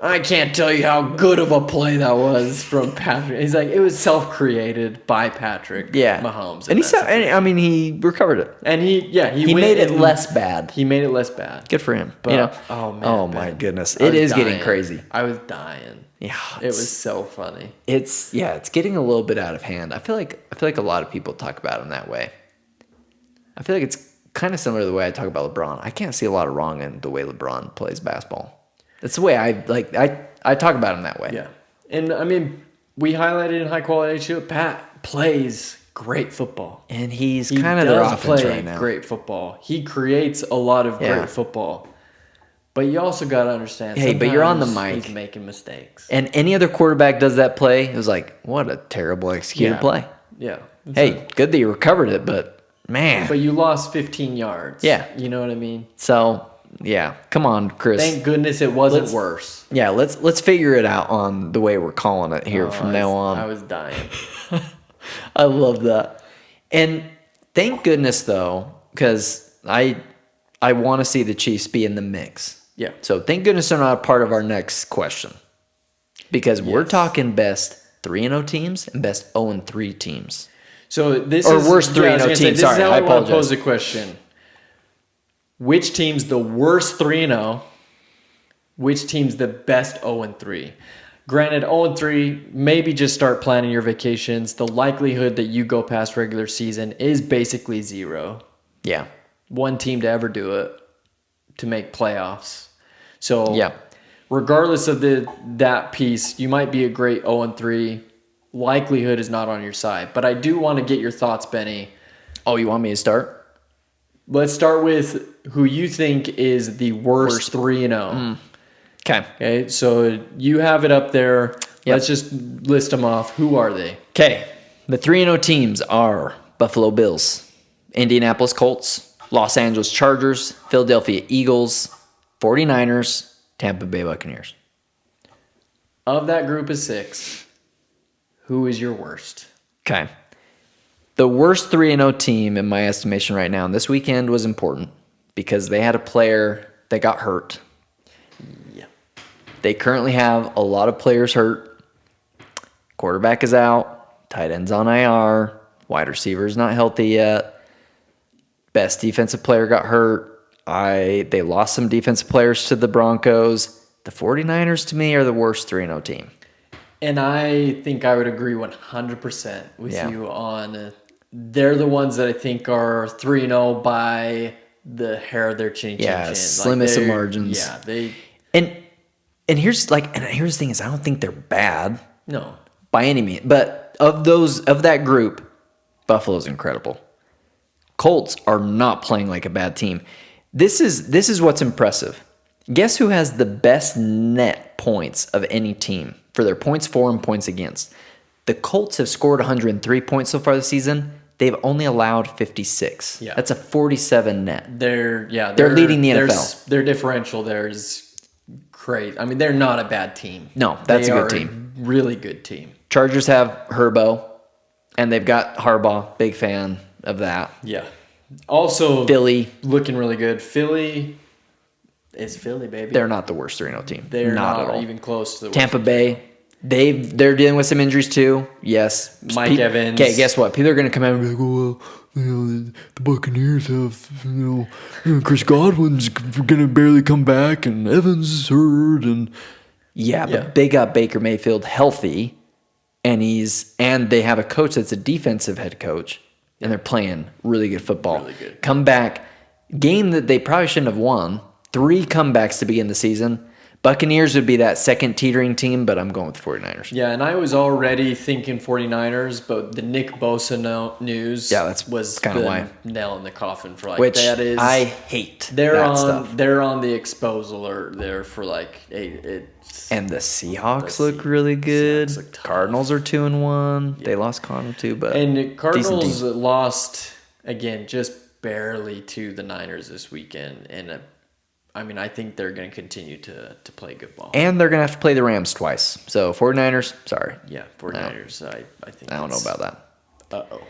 I can't tell you how good of a play that was from Patrick. He's like, it was self-created by Patrick Mahomes. And he recovered it. And he made it less bad. He made it less bad. Good for him. But, my goodness. It is getting crazy. I was dying. Yeah. It was so funny. It's getting a little bit out of hand. I feel like a lot of people talk about him that way. I feel like it's kind of similar to the way I talk about LeBron. I can't see a lot of wrong in the way LeBron plays basketball. That's the way I talk about him that way. Yeah. And I mean, we highlighted in high quality show, Pat plays great football. And he's kind of their offense right now. Great football. He creates a lot of great football. But you also got to understand. Hey, but you're on the mic. He's making mistakes. And any other quarterback does that play, it was like, what a terrible executed play. Yeah. Hey, good that you recovered it, but man. But you lost 15 yards. Yeah. You know what I mean? So, yeah. Come on, Chris. Thank goodness it wasn't worse. Yeah, let's figure it out on the way we're calling it here from now on. I was dying. I love that. And thank goodness, though, because I want to see the Chiefs be in the mix. Yeah. So thank goodness they're not a part of our next question. Because we're talking best 3-0 teams and best 0-3 teams. So this is... Or worst 3-0 teams. Sorry, I apologize. want to pose a question. Which team's the worst 3-0? Which team's the best 0-3? Granted, 0-3, maybe just start planning your vacations. The likelihood that you go past regular season is basically zero. Yeah. One team to ever do it to make playoffs. So regardless of that piece, you might be a great 0-3. Likelihood is not on your side. But I do want to get your thoughts, Benny. Oh, you want me to start? Let's start with who you think is the worst 3-0. Okay, so you have it up there. Yep. Let's just list them off. Who are they? Okay, the 3-0 teams are Buffalo Bills, Indianapolis Colts, Los Angeles Chargers, Philadelphia Eagles, 49ers, Tampa Bay Buccaneers. Of that group of 6, who is your worst? Okay. The worst 3-0 team, in my estimation right now, and this weekend was important because they had a player that got hurt. Yeah. They currently have a lot of players hurt. Quarterback is out. Tight end's on IR. Wide receiver's not healthy yet. Best defensive player got hurt. They lost some defensive players to the Broncos. The 49ers, to me, are the worst 3-0 team. And I think I would agree 100% with you on they're the ones that I think are 3-0 by the hair of their chin. Yeah, slimmest of margins. Yeah, and here's the thing is I don't think they're bad. No. By any means. But of that group, Buffalo's incredible. Colts are not playing like a bad team. This is what's impressive. Guess who has the best net points of any team for their points for and points against? The Colts have scored 103 points so far this season. They've only allowed 56. Yeah. That's a 47 net. They're leading the NFL. Their differential there is great. I mean, they're not a bad team. No, that's a good team. Really good team. Chargers have Herbo, and they've got Harbaugh. Big fan of that. Yeah. Also, Philly looking really good. Philly is Philly, baby. They're not the worst 3-0 team. They're not at all. Even close to the Tampa Bay. They're dealing with some injuries too. Yes, Mike Evans. Okay, guess what? People are going to come out and be like, "Oh, well, the Buccaneers have, Chris Godwin's going to barely come back, and Evans is hurt, and but they got Baker Mayfield healthy, and they have a coach that's a defensive head coach, and they're playing really good football. Really good. Come back, game that they probably shouldn't have won. 3 comebacks to begin the season. Buccaneers would be that second teetering team, but I'm going with 49ers. Yeah, and I was already thinking 49ers, but the Nick Bosa news was kind of why. Nail in the coffin for which that is. I hate. They're on stuff. They're on the expose alert there for and the Seahawks look really good. Look Cardinals are 2-1. Yeah. They lost Connell too, but and Cardinals lost again just barely to the Niners this weekend, and I think they're going to continue to play good ball. And they're going to have to play the Rams twice. So 49ers, sorry. Yeah, 49ers. I think I don't know about that. Uh-oh.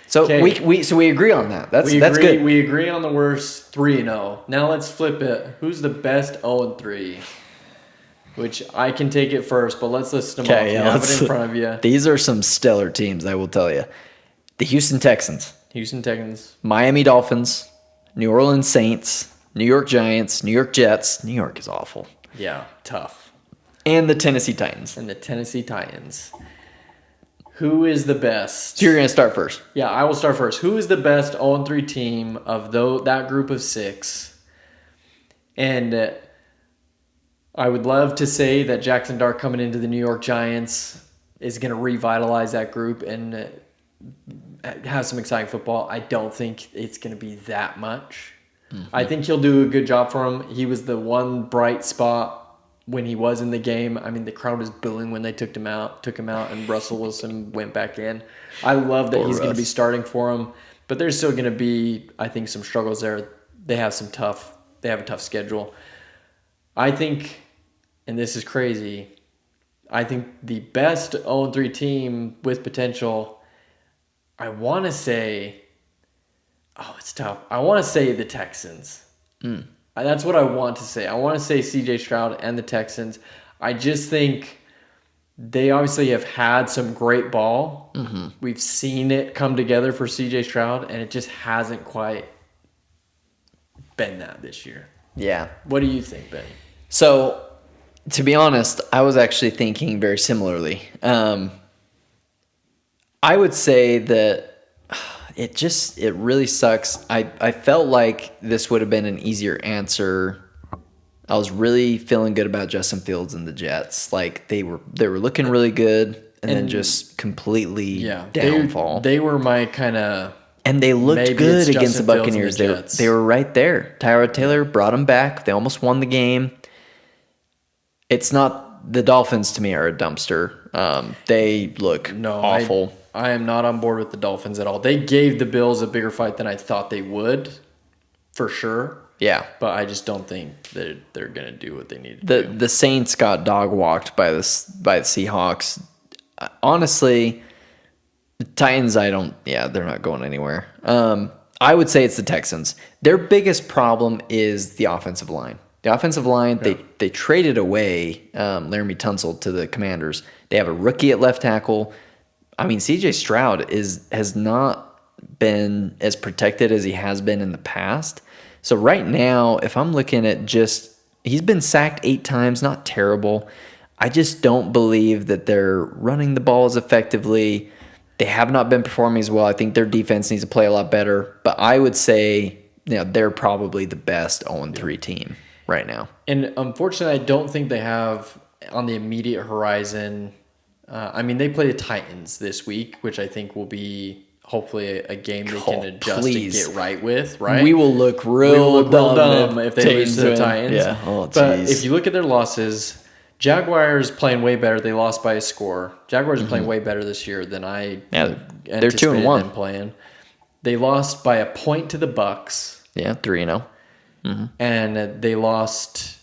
So we agree on that. That's good. We agree on the worst 3-0. Now let's flip it. Who's the best 0-3? Which I can take it first, but let's list them off. You have it in front of you. These are some stellar teams, I will tell you. The Houston Texans. Miami Dolphins. New Orleans Saints. New York Giants, New York Jets. New York is awful. Yeah, tough. And the Tennessee Titans. Who is the best? So you're going to start first. Yeah, I will start first. Who is the best 0-3 team of that group of 6? And I would love to say that Jackson Dart coming into the New York Giants is going to revitalize that group and have some exciting football. I don't think it's going to be that much. Mm-hmm. I think he'll do a good job for him. He was the one bright spot when he was in the game. I mean, the crowd was booing when they took him out, and Russell Wilson went back in. I love that he's going to be starting for him, but there's still going to be, I think, some struggles there. They have a tough schedule. I think, and this is crazy, I think the best 0-3 team with potential, I want to say, it's tough. I want to say the Texans. That's what I want to say. I want to say C.J. Stroud and the Texans. I just think they obviously have had some great ball. Mm-hmm. We've seen it come together for C.J. Stroud, and it just hasn't quite been that this year. Yeah. What do you think, Ben? So, to be honest, I was actually thinking very similarly. I would say that it really sucks. I felt like this would have been an easier answer. I was really feeling good about Justin Fields and the Jets. Like they were looking really good and then just completely downfall. They were my kind of, and they looked good against the Buccaneers. They were right there. Tyrod Taylor brought them back. They almost won the game. It's not the Dolphins to me are a dumpster. They look awful. I am not on board with the Dolphins at all. They gave the Bills a bigger fight than I thought they would, for sure. Yeah. But I just don't think that they're going to do what they need to do. The Saints got dog walked by the Seahawks. Honestly, the Titans, they're not going anywhere. I would say it's the Texans. Their biggest problem is the offensive line. The offensive line, they traded away Laramie Tunsil to the Commanders. They have a rookie at left tackle. I mean, C.J. Stroud has not been as protected as he has been in the past. So right now, if I'm looking at he's been sacked 8 times, not terrible. I just don't believe that they're running the ball as effectively. They have not been performing as well. I think their defense needs to play a lot better. But I would say, they're probably the best 0-3 team right now. And unfortunately, I don't think they have on the immediate horizon. They play the Titans this week, which I think will be hopefully a game they can adjust and get right with, right? We will look real dumb if they lose to the Titans. Yeah. But if you look at their losses, Jaguars playing way better. They lost by a score. Jaguars are playing way better this year than I they're 2-1 them playing. They lost by a point to the Bucks. Yeah, 3-0. Mm-hmm. And they lost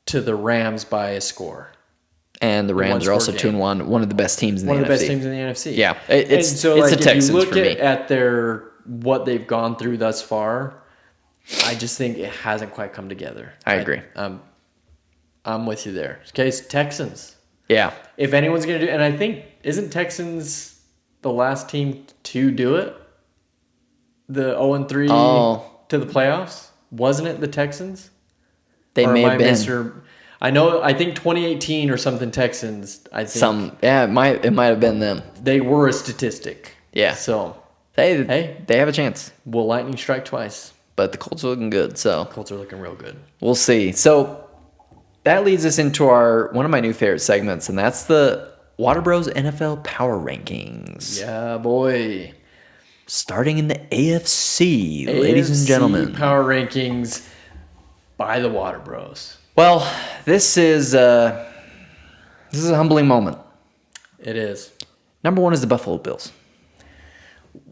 to the Rams by a score. And the Rams are also 2-1, one of the best teams in the NFC. One of the best teams in the NFC. Yeah, it's the Texans if you look for me. at what they've gone through thus far, I just think it hasn't quite come together. I agree. I'm with you there. Okay, it's Texans. Yeah. If anyone's going to do, and I think, isn't Texans the last team to do it? The 0-3 to the playoffs? Wasn't it the Texans? They may have been. I think 2018 or something Texans, I think. It might have been them. They were a statistic. Yeah. So, they have a chance. Will lightning strike twice? But the Colts are looking good, so. Colts are looking real good. We'll see. So, that leads us into one of my new favorite segments, and that's the WaterBros NFL Power Rankings. Yeah, boy. Starting in the AFC, ladies and gentlemen. Power Rankings by the WaterBros. Well, this is a humbling moment. It is. Number 1 is the Buffalo Bills.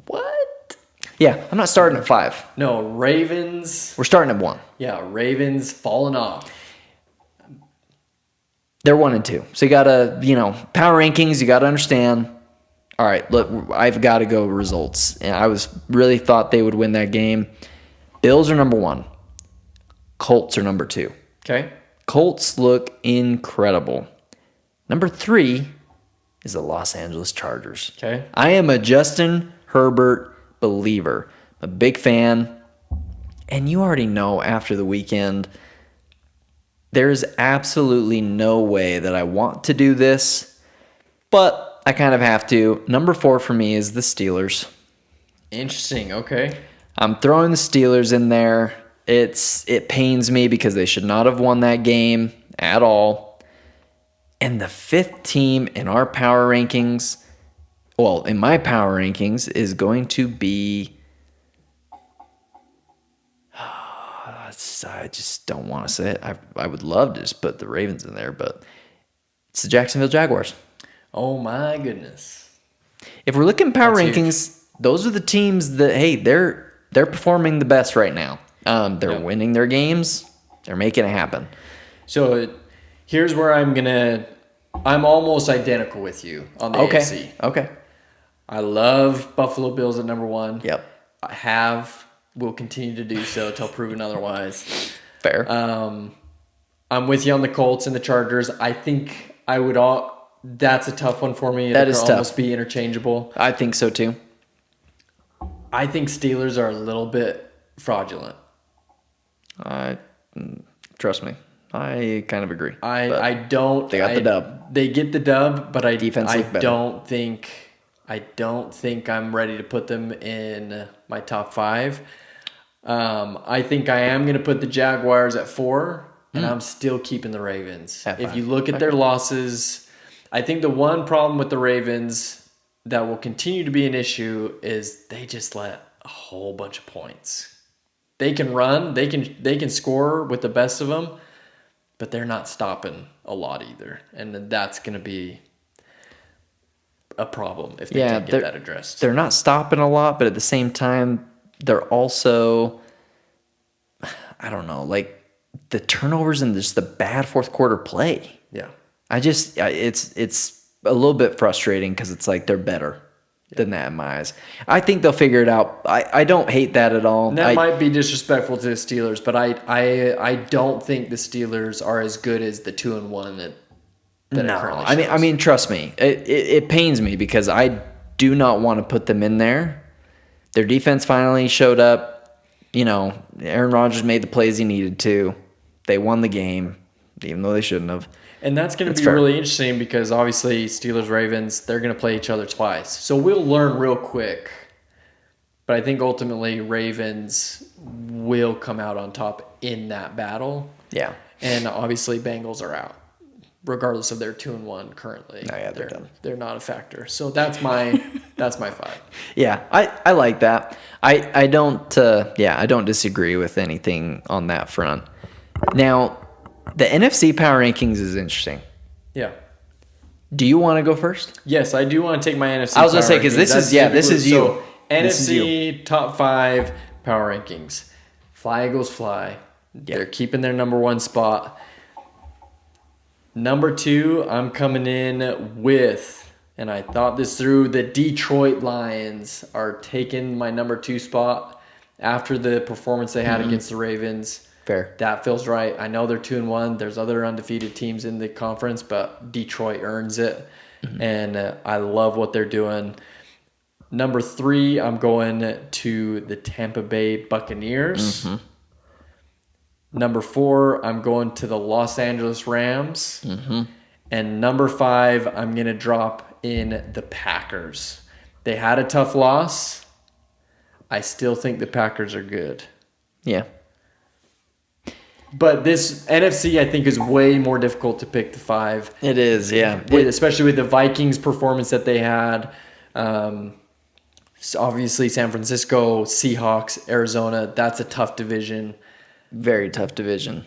What? Yeah, I'm not starting at 5. No, Ravens. We're starting at 1. Yeah, Ravens falling off. They're 1 and 2. So you gotta, power rankings, you gotta understand. All right, look, I've got to go results. And I really thought they would win that game. Bills are number 1. Colts are number 2. Okay. Colts look incredible. Number 3 is the Los Angeles Chargers. Okay. I am a Justin Herbert believer. I'm a big fan. And you already know after the weekend, there is absolutely no way that I want to do this, but I kind of have to. Number 4 for me is the Steelers. Interesting. Okay. I'm throwing the Steelers in there. It pains me because they should not have won that game at all. And the 5th team in our power rankings, in my power rankings, is going to be. I just don't want to say it. I would love to just put the Ravens in there, but it's the Jacksonville Jaguars. Oh my goodness! If we're looking at power rankings, those are the teams that they're performing the best right now. They're winning their games. They're making it happen. So here's where I'm almost identical with you on the AFC. Okay. I love Buffalo Bills at number 1. Yep. Will continue to do so until proven otherwise. Fair. I'm with you on the Colts and the Chargers. I think that's a tough one for me. That is tough. Almost be interchangeable. I think so too. I think Steelers are a little bit fraudulent. Trust me. I kind of agree. I don't. They got the dub. They get the dub, but I don't think I'm ready to put them in my top 5. I think I am going to put the Jaguars at 4, and I'm still keeping the Ravens. If you look at their losses, I think the one problem with the Ravens that will continue to be an issue is they just let a whole bunch of points. They can run, they can score with the best of them, but they're not stopping a lot either, and that's going to be a problem if they can't get that addressed. They're not stopping a lot, but at the same time, they're also, I don't know, like the turnovers and just the bad fourth quarter play. Yeah. It's a little bit frustrating because it's like they're better. than that in my eyes. I think they'll figure it out. I don't hate that at all. And that might be disrespectful to the Steelers, but I don't think the Steelers are as good as the 2-1 that it currently shows. I mean, trust me, it pains me because I do not want to put them in there. Their defense finally showed up. Aaron Rodgers made the plays he needed to. They won the game, even though they shouldn't have. And that's going to be really interesting because obviously Steelers-Ravens, they're going to play each other twice. So we'll learn real quick. But I think ultimately Ravens will come out on top in that battle. Yeah. And obviously Bengals are out, regardless of their 2-1 currently. No, yeah, they're done. They're not a factor. So that's my 5. Yeah, I like that. I don't disagree with anything on that front. Now, the NFC power rankings is interesting. Yeah. Do you want to go first? Yes, I do want to take my NFC. I was going to say because this is you. So, NFC top 5 power rankings. Fly Eagles fly. Yeah. They're keeping their number 1 spot. Number 2, I'm coming in with, and I thought this through, the Detroit Lions are taking my number 2 spot after the performance they had against the Ravens. Fair. That feels right. I know they're 2-1. There's other undefeated teams in the conference, but Detroit earns it. And I love what they're doing. Number 3, I'm going to the Tampa Bay Buccaneers. Number 4, I'm going to the Los Angeles Rams. And number 5, I'm going to drop in the Packers. They had a tough loss. I still think the Packers are good. Yeah. But this NFC, I think, is way more difficult to pick the 5. It is, yeah. Especially with the Vikings performance that they had. So obviously, San Francisco, Seahawks, Arizona, that's a tough division. Very tough division.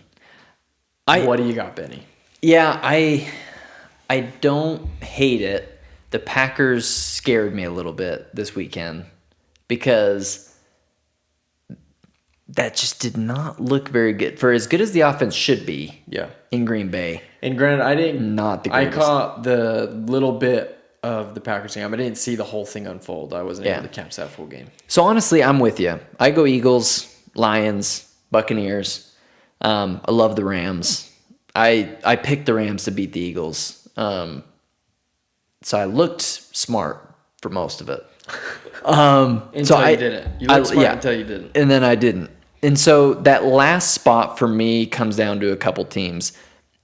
What do you got, Benny? Yeah, I don't hate it. The Packers scared me a little bit this weekend because that just did not look very good. For as good as the offense should be in Green Bay. And granted, I greatest. caught the little bit of the Packers game. I didn't see the whole thing unfold. I wasn't able to catch that full game. So honestly, I'm with you. I go Eagles, Lions, Buccaneers. I love the Rams. I picked the Rams to beat the Eagles. So I looked smart for most of it. Until you didn't. You looked smart until you didn't. And then I didn't. And so that last spot for me comes down to a couple teams,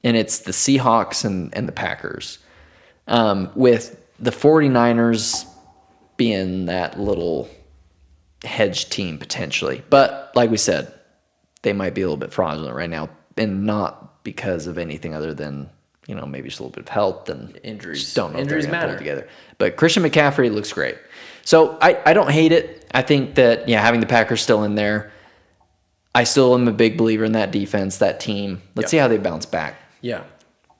and it's the Seahawks and the Packers, with the 49ers being that little hedge team potentially. But like we said, they might be a little bit fraudulent right now, and not because of anything other than, maybe just a little bit of health and injuries. Just don't know injuries if they're matter pull together. But Christian McCaffrey looks great. So I don't hate it. I think that, having the Packers still in there, I still am a big believer in that defense, that team. Let's see how they bounce back. Yeah,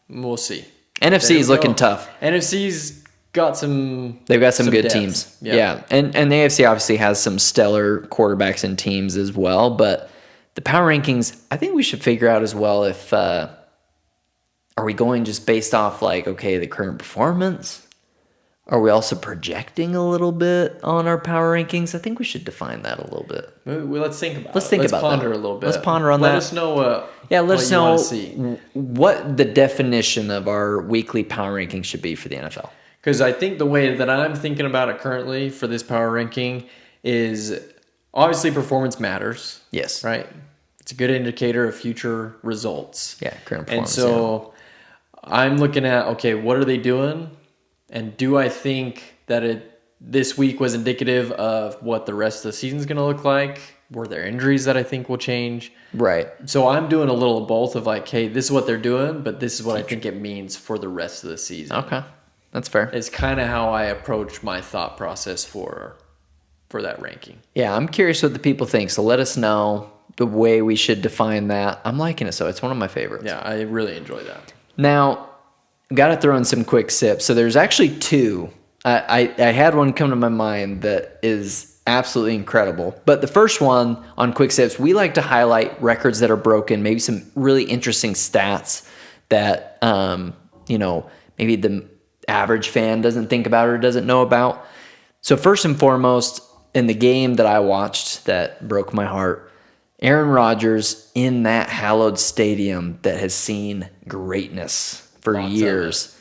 we'll see. NFC is looking tough. NFC's got some. They've got some good depth. teams. Yeah. And the AFC obviously has some stellar quarterbacks and teams as well. But the power rankings, I think we should figure out as well if are we going just based off the current performance? Are we also projecting a little bit on our power rankings? I think we should define that a little bit. Well, let's think about it. Let's ponder that. A little bit. Let's ponder on that. Let us know let us know want to see. What the definition of our weekly power rankings should be for the NFL. Because I think the way that I'm thinking about it currently for this power ranking is obviously performance matters. Yes. Right? It's a good indicator of future results. Yeah, current performance. And so I'm looking at, what are they doing? And do I think that this week was indicative of what the rest of the season's going to look like? Were there injuries that I think will change? Right. So I'm doing a little of both of hey, this is what they're doing, but this is what I think it means for the rest of the season. Okay. That's fair. It's kind of how I approach my thought process for that ranking. Yeah, I'm curious what the people think. So let us know the way we should define that. I'm liking it, so it's one of my favorites. Yeah, I really enjoy that. Now, got to throw in some quick sips. So there's actually 2. I had one come to my mind that is absolutely incredible. But the first one on quick sips, we like to highlight records that are broken, maybe some really interesting stats that maybe the average fan doesn't think about or doesn't know about. So first and foremost, in the game that I watched that broke my heart, Aaron Rodgers in that hallowed stadium that has seen greatness for years.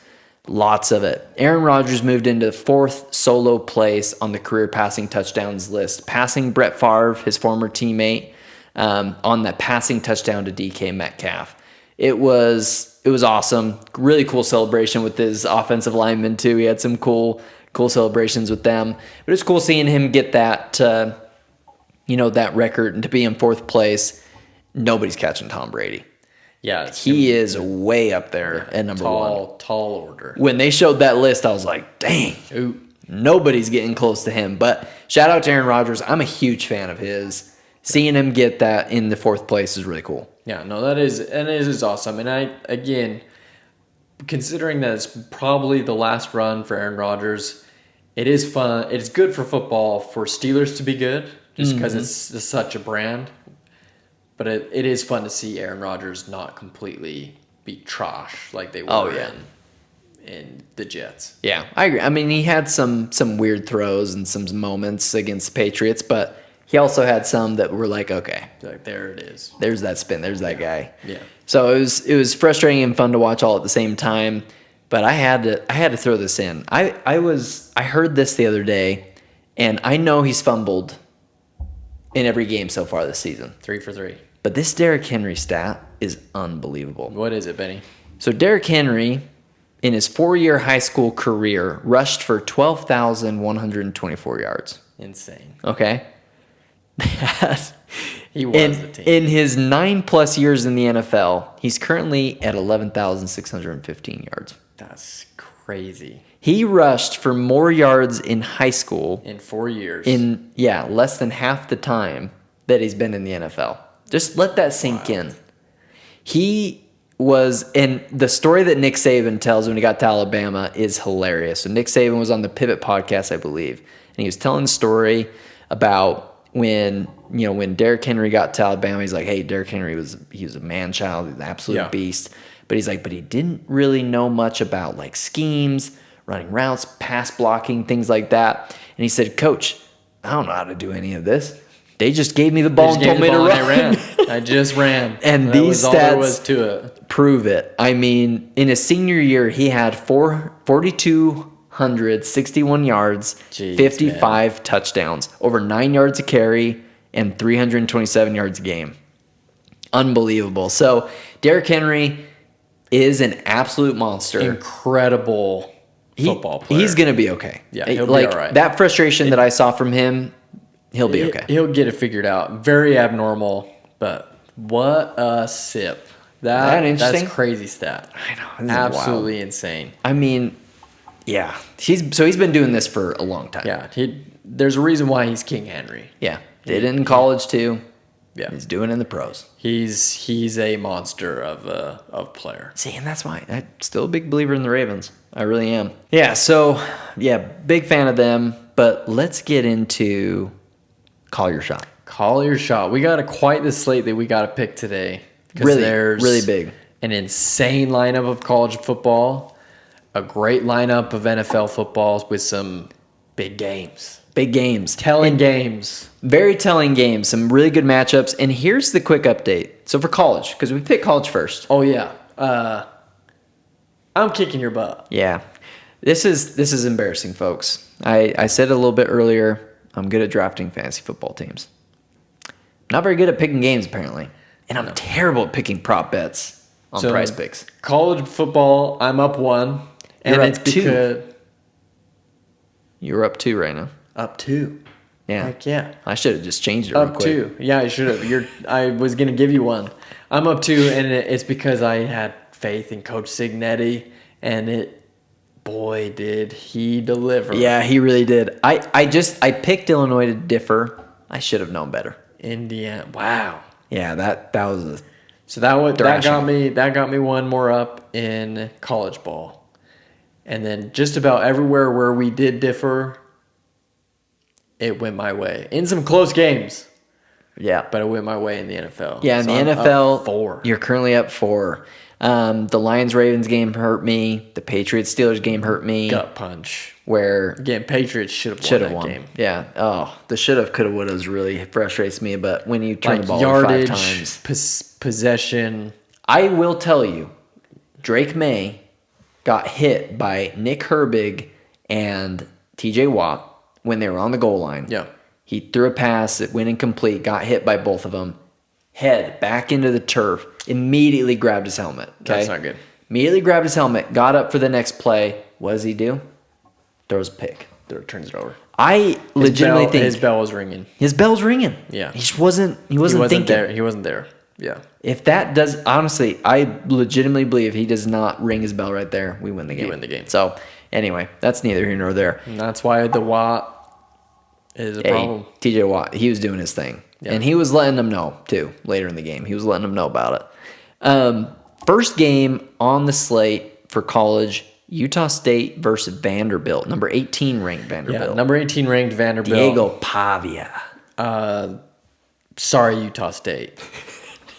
Lots of it. Aaron Rodgers moved into 4th solo place on the career passing touchdowns list, passing Brett Favre, his former teammate, on that passing touchdown to DK Metcalf. It was awesome. Really cool celebration with his offensive linemen too. He had some cool celebrations with them. But it's cool seeing him get that that record and to be in 4th place. Nobody's catching Tom Brady. Yeah, he is way up there at number 1. Tall order. When they showed that list, I was like, dang, nobody's getting close to him. But shout out to Aaron Rodgers. I'm a huge fan of his. Seeing him get that in the 4th place is really cool. Yeah, no, it is awesome. And again, considering that it's probably the last run for Aaron Rodgers, it is fun. It's good for football for Steelers to be good, just because it's such a brand. But it is fun to see Aaron Rodgers not completely be trash like they were in the Jets. Yeah, I agree. I mean, he had some weird throws and some moments against the Patriots, but he also had some that were like, okay, like there it is. There's that spin. There's that guy. Yeah. So it was frustrating and fun to watch all at the same time. But I had to throw this in. I heard this the other day, and I know he's fumbled in every game so far this season. 3 for 3. But this Derrick Henry stat is unbelievable. What is it, Benny? So Derrick Henry, in his 4-year high school career, rushed for 12,124 yards. Insane. Okay? He was the team. In his 9+ years in the NFL, he's currently at 11,615 yards. That's crazy. He rushed for more yards in high school in 4 years. In less than half the time that he's been in the NFL. Just let that sink in. He was, and the story that Nick Saban tells when he got to Alabama is hilarious. So Nick Saban was on the Pivot podcast, I believe, and he was telling the story about when Derrick Henry got to Alabama. He's like, hey, Derrick Henry was a man-child, an absolute beast. But he's like, but he didn't really know much about like schemes, running routes, pass blocking, things like that. And he said, Coach, I don't know how to do any of this. They just gave me the ball and told me to run. I just ran. And that these was stats all there was to it. Prove it. I mean, in his senior year, he had 4,261 yards, 55 touchdowns, over 9 yards a carry, and 327 yards a game. Unbelievable. So Derrick Henry is an absolute monster. Incredible football player. He's going to be okay. Yeah, he'll be all right. That frustration that I saw from him, he'll be okay. He'll get it figured out. Very abnormal, but what a sip. That's crazy stat. I know. Absolutely insane. I mean, yeah. He's been doing this for a long time. Yeah. There's a reason why he's King Henry. Yeah. Did it in college too. Yeah. He's doing it in the pros. He's a monster of player. See, and that's why I'm still a big believer in the Ravens. I really am. Yeah, so big fan of them, but let's get into Call Your Shot. Call Your Shot. We got quite the slate that we got to pick today. Really big. An insane lineup of college football, a great lineup of NFL footballs with some big games. Telling games. Very telling games. Some really good matchups. And here's the quick update. So for college, because we picked college first. Oh, yeah. I'm kicking your butt. Yeah. This is embarrassing, folks. I said it a little bit earlier. I'm good at drafting fantasy football teams. Not very good at picking games, apparently. And I'm terrible at picking prop bets on Prize Picks. College football, I'm up 1. You're up 2. You're up 2 right now. Up 2. Yeah. Heck yeah. I should have just changed it real quick. Up 2. Yeah, I should have. I was going to give you 1. I'm up 2, and it's because I had faith in Coach Signetti, and boy, did he deliver. Yeah, he really did. I picked Illinois to differ. I should have known better. Indiana. Wow. Yeah, that was that got me 1 more up in college ball. And then just about everywhere where we did differ, it went my way. In some close games. Yeah. But it went my way in the NFL. Yeah, in the NFL, 4. You're currently up 4. The Lions-Ravens game hurt me. The Patriots-Steelers game hurt me. Gut punch. Where again, Patriots should have won that game. Yeah. Oh, the should have, could have, would have really frustrates me. But when you turn like the ball yardage, 5 times, possession. I will tell you, Drake May got hit by Nick Herbig and T.J. Watt when they were on the goal line. Yeah. He threw a pass that went incomplete, got hit by both of them. Head back into the turf, immediately grabbed his helmet. Okay? That's not good. Immediately grabbed his helmet, got up for the next play. What does he do? Throws a pick. Turns it over. I legitimately think his bell was ringing. His bell's ringing. Yeah. He just wasn't thinking. There. He wasn't there. Yeah. If that does, honestly, I legitimately believe he does not ring his bell right there, we win the game. You win the game. So, anyway, that's neither here nor there. And that's why the Watt is a problem. TJ Watt, he was doing his thing. Yeah. And he was letting them know, too, later in the game. He was letting them know about it. First game on the slate for college, Utah State versus Vanderbilt. Number 18 ranked Vanderbilt. Yeah, number 18 ranked Vanderbilt. Diego Pavia. Sorry, Utah State.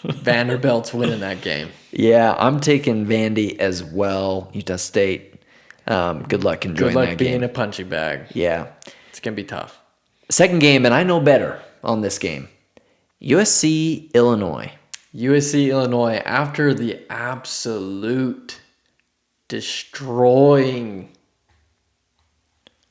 Vanderbilt's winning that game. Yeah, I'm taking Vandy as well. Utah State. Good luck enjoying that game. Good luck being a punching bag. Yeah. It's going to be tough. Second game, and I know better on this game. USC, Illinois. USC, Illinois, after the absolute destroying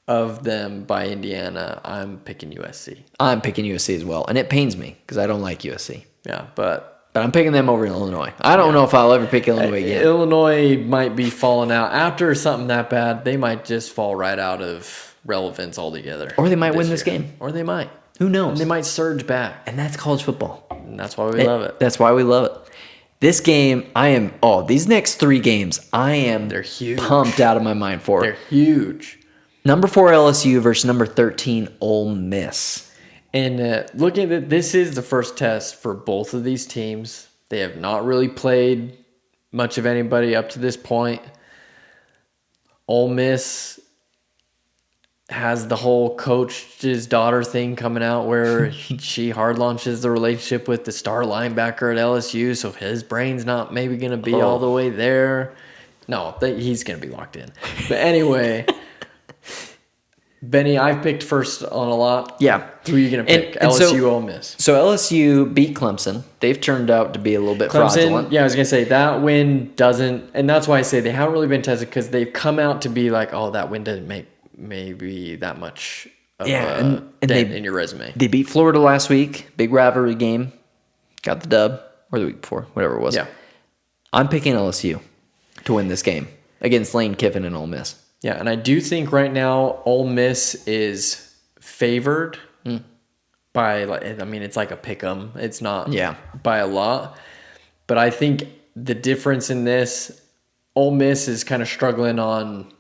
of them by Indiana, I'm picking USC. I'm picking USC as well, and it pains me because I don't like USC. Yeah, but I'm picking them over Illinois. I don't know if I'll ever pick Illinois again. Illinois might be falling out. After something that bad, they might just fall right out of relevance altogether. Or they might win this game. Or they might. Who knows? And they might surge back. And that's college football. And that's why we love it. That's why we love it. This game, these next 3 games, they're huge. Pumped out of my mind for. They're huge. Number 4 LSU versus number 13 Ole Miss. And looking at it, this is the first test for both of these teams. They have not really played much of anybody up to this point. Ole Miss has the whole coach's daughter thing coming out where she hard launches the relationship with the star linebacker at LSU, so his brain's not maybe going to be all the way there. No, he's going to be locked in. But anyway, Benny, I've picked first on a lot. Yeah. Who are you going to pick? LSU, Ole Miss. So LSU beat Clemson. They've turned out to be a little bit fraudulent. Yeah, I was going to say that win doesn't, and that's why I say they haven't really been tested because they've come out to be like, oh, that win doesn't make maybe that much of a dent in your resume. They beat Florida last week. Big rivalry game. Got the dub. Or the week before. Whatever it was. Yeah. I'm picking LSU to win this game against Lane Kiffin and Ole Miss. Yeah, and I do think right now Ole Miss is favored by, it's like a pick 'em. It's not by a lot. But I think the difference in this, Ole Miss is kind of struggling on,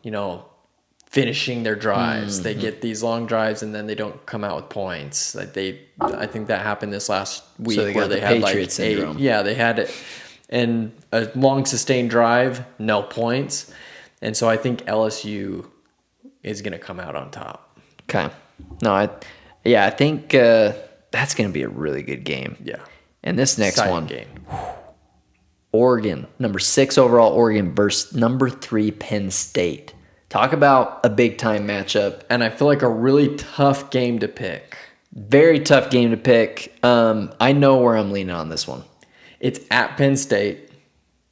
finishing their drives. They get these long drives and then they don't come out with points. I think that happened this last week where they had Patriot syndrome. they had it and a long sustained drive, no points. And so I think LSU is going to come out on top. Okay. No, I think that's going to be a really good game. Yeah. And this next one, game. Oregon, number 6 overall Oregon versus number 3 Penn State. Talk about a big-time matchup. And I feel like a really tough game to pick. Very tough game to pick. I know where I'm leaning on this one. It's at Penn State.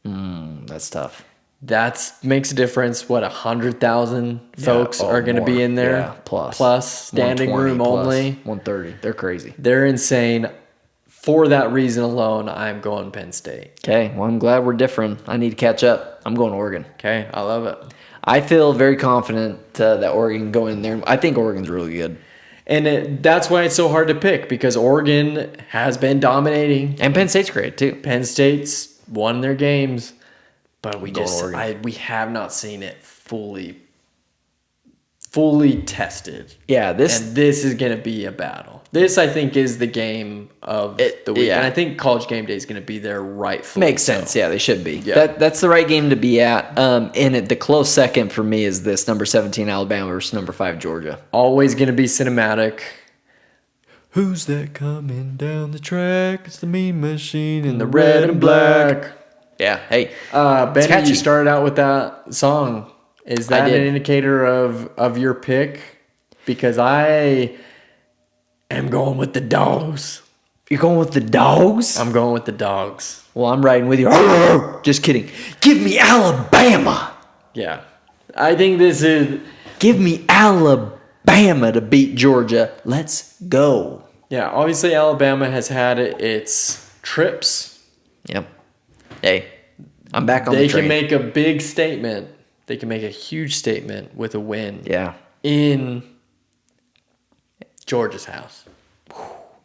That's tough. That makes a difference. 100,000 folks are going to be in there? Yeah, plus standing room plus only. 130. They're crazy. They're insane. For that reason alone, I'm going Penn State. Okay, well, I'm glad we're different. I need to catch up. I'm going Oregon. Okay, I love it. I feel very confident that Oregon can go in there. I think Oregon's really good. And that's why it's so hard to pick, because Oregon has been dominating. And Penn State's great, too. Penn State's won their games, but we have not seen it fully tested. Yeah, this is going to be a battle. This, I think, is the game of the week. Yeah. And I think College Game Day is going to be there rightfully. Makes sense. Yeah, they should be. Yeah. That's the right game to be at. And the close second for me is this number 17 Alabama versus number 5 Georgia. Always going to be cinematic. Who's that coming down the track? It's the Mean Machine in the red and black. Yeah. Hey, Ben, you started out with that song. Is that an indicator of your pick? Because I am going with the Dogs. You're going with the Dogs? I'm going with the Dogs. Well, I'm riding with you. Just kidding. Give me Alabama. Yeah. I think this is... Give me Alabama to beat Georgia. Let's go. Yeah, obviously Alabama has had its trips. Yep. Hey, I'm back on the train. They can make a big statement. They can make a huge statement with a win. Yeah. In Georgia's house.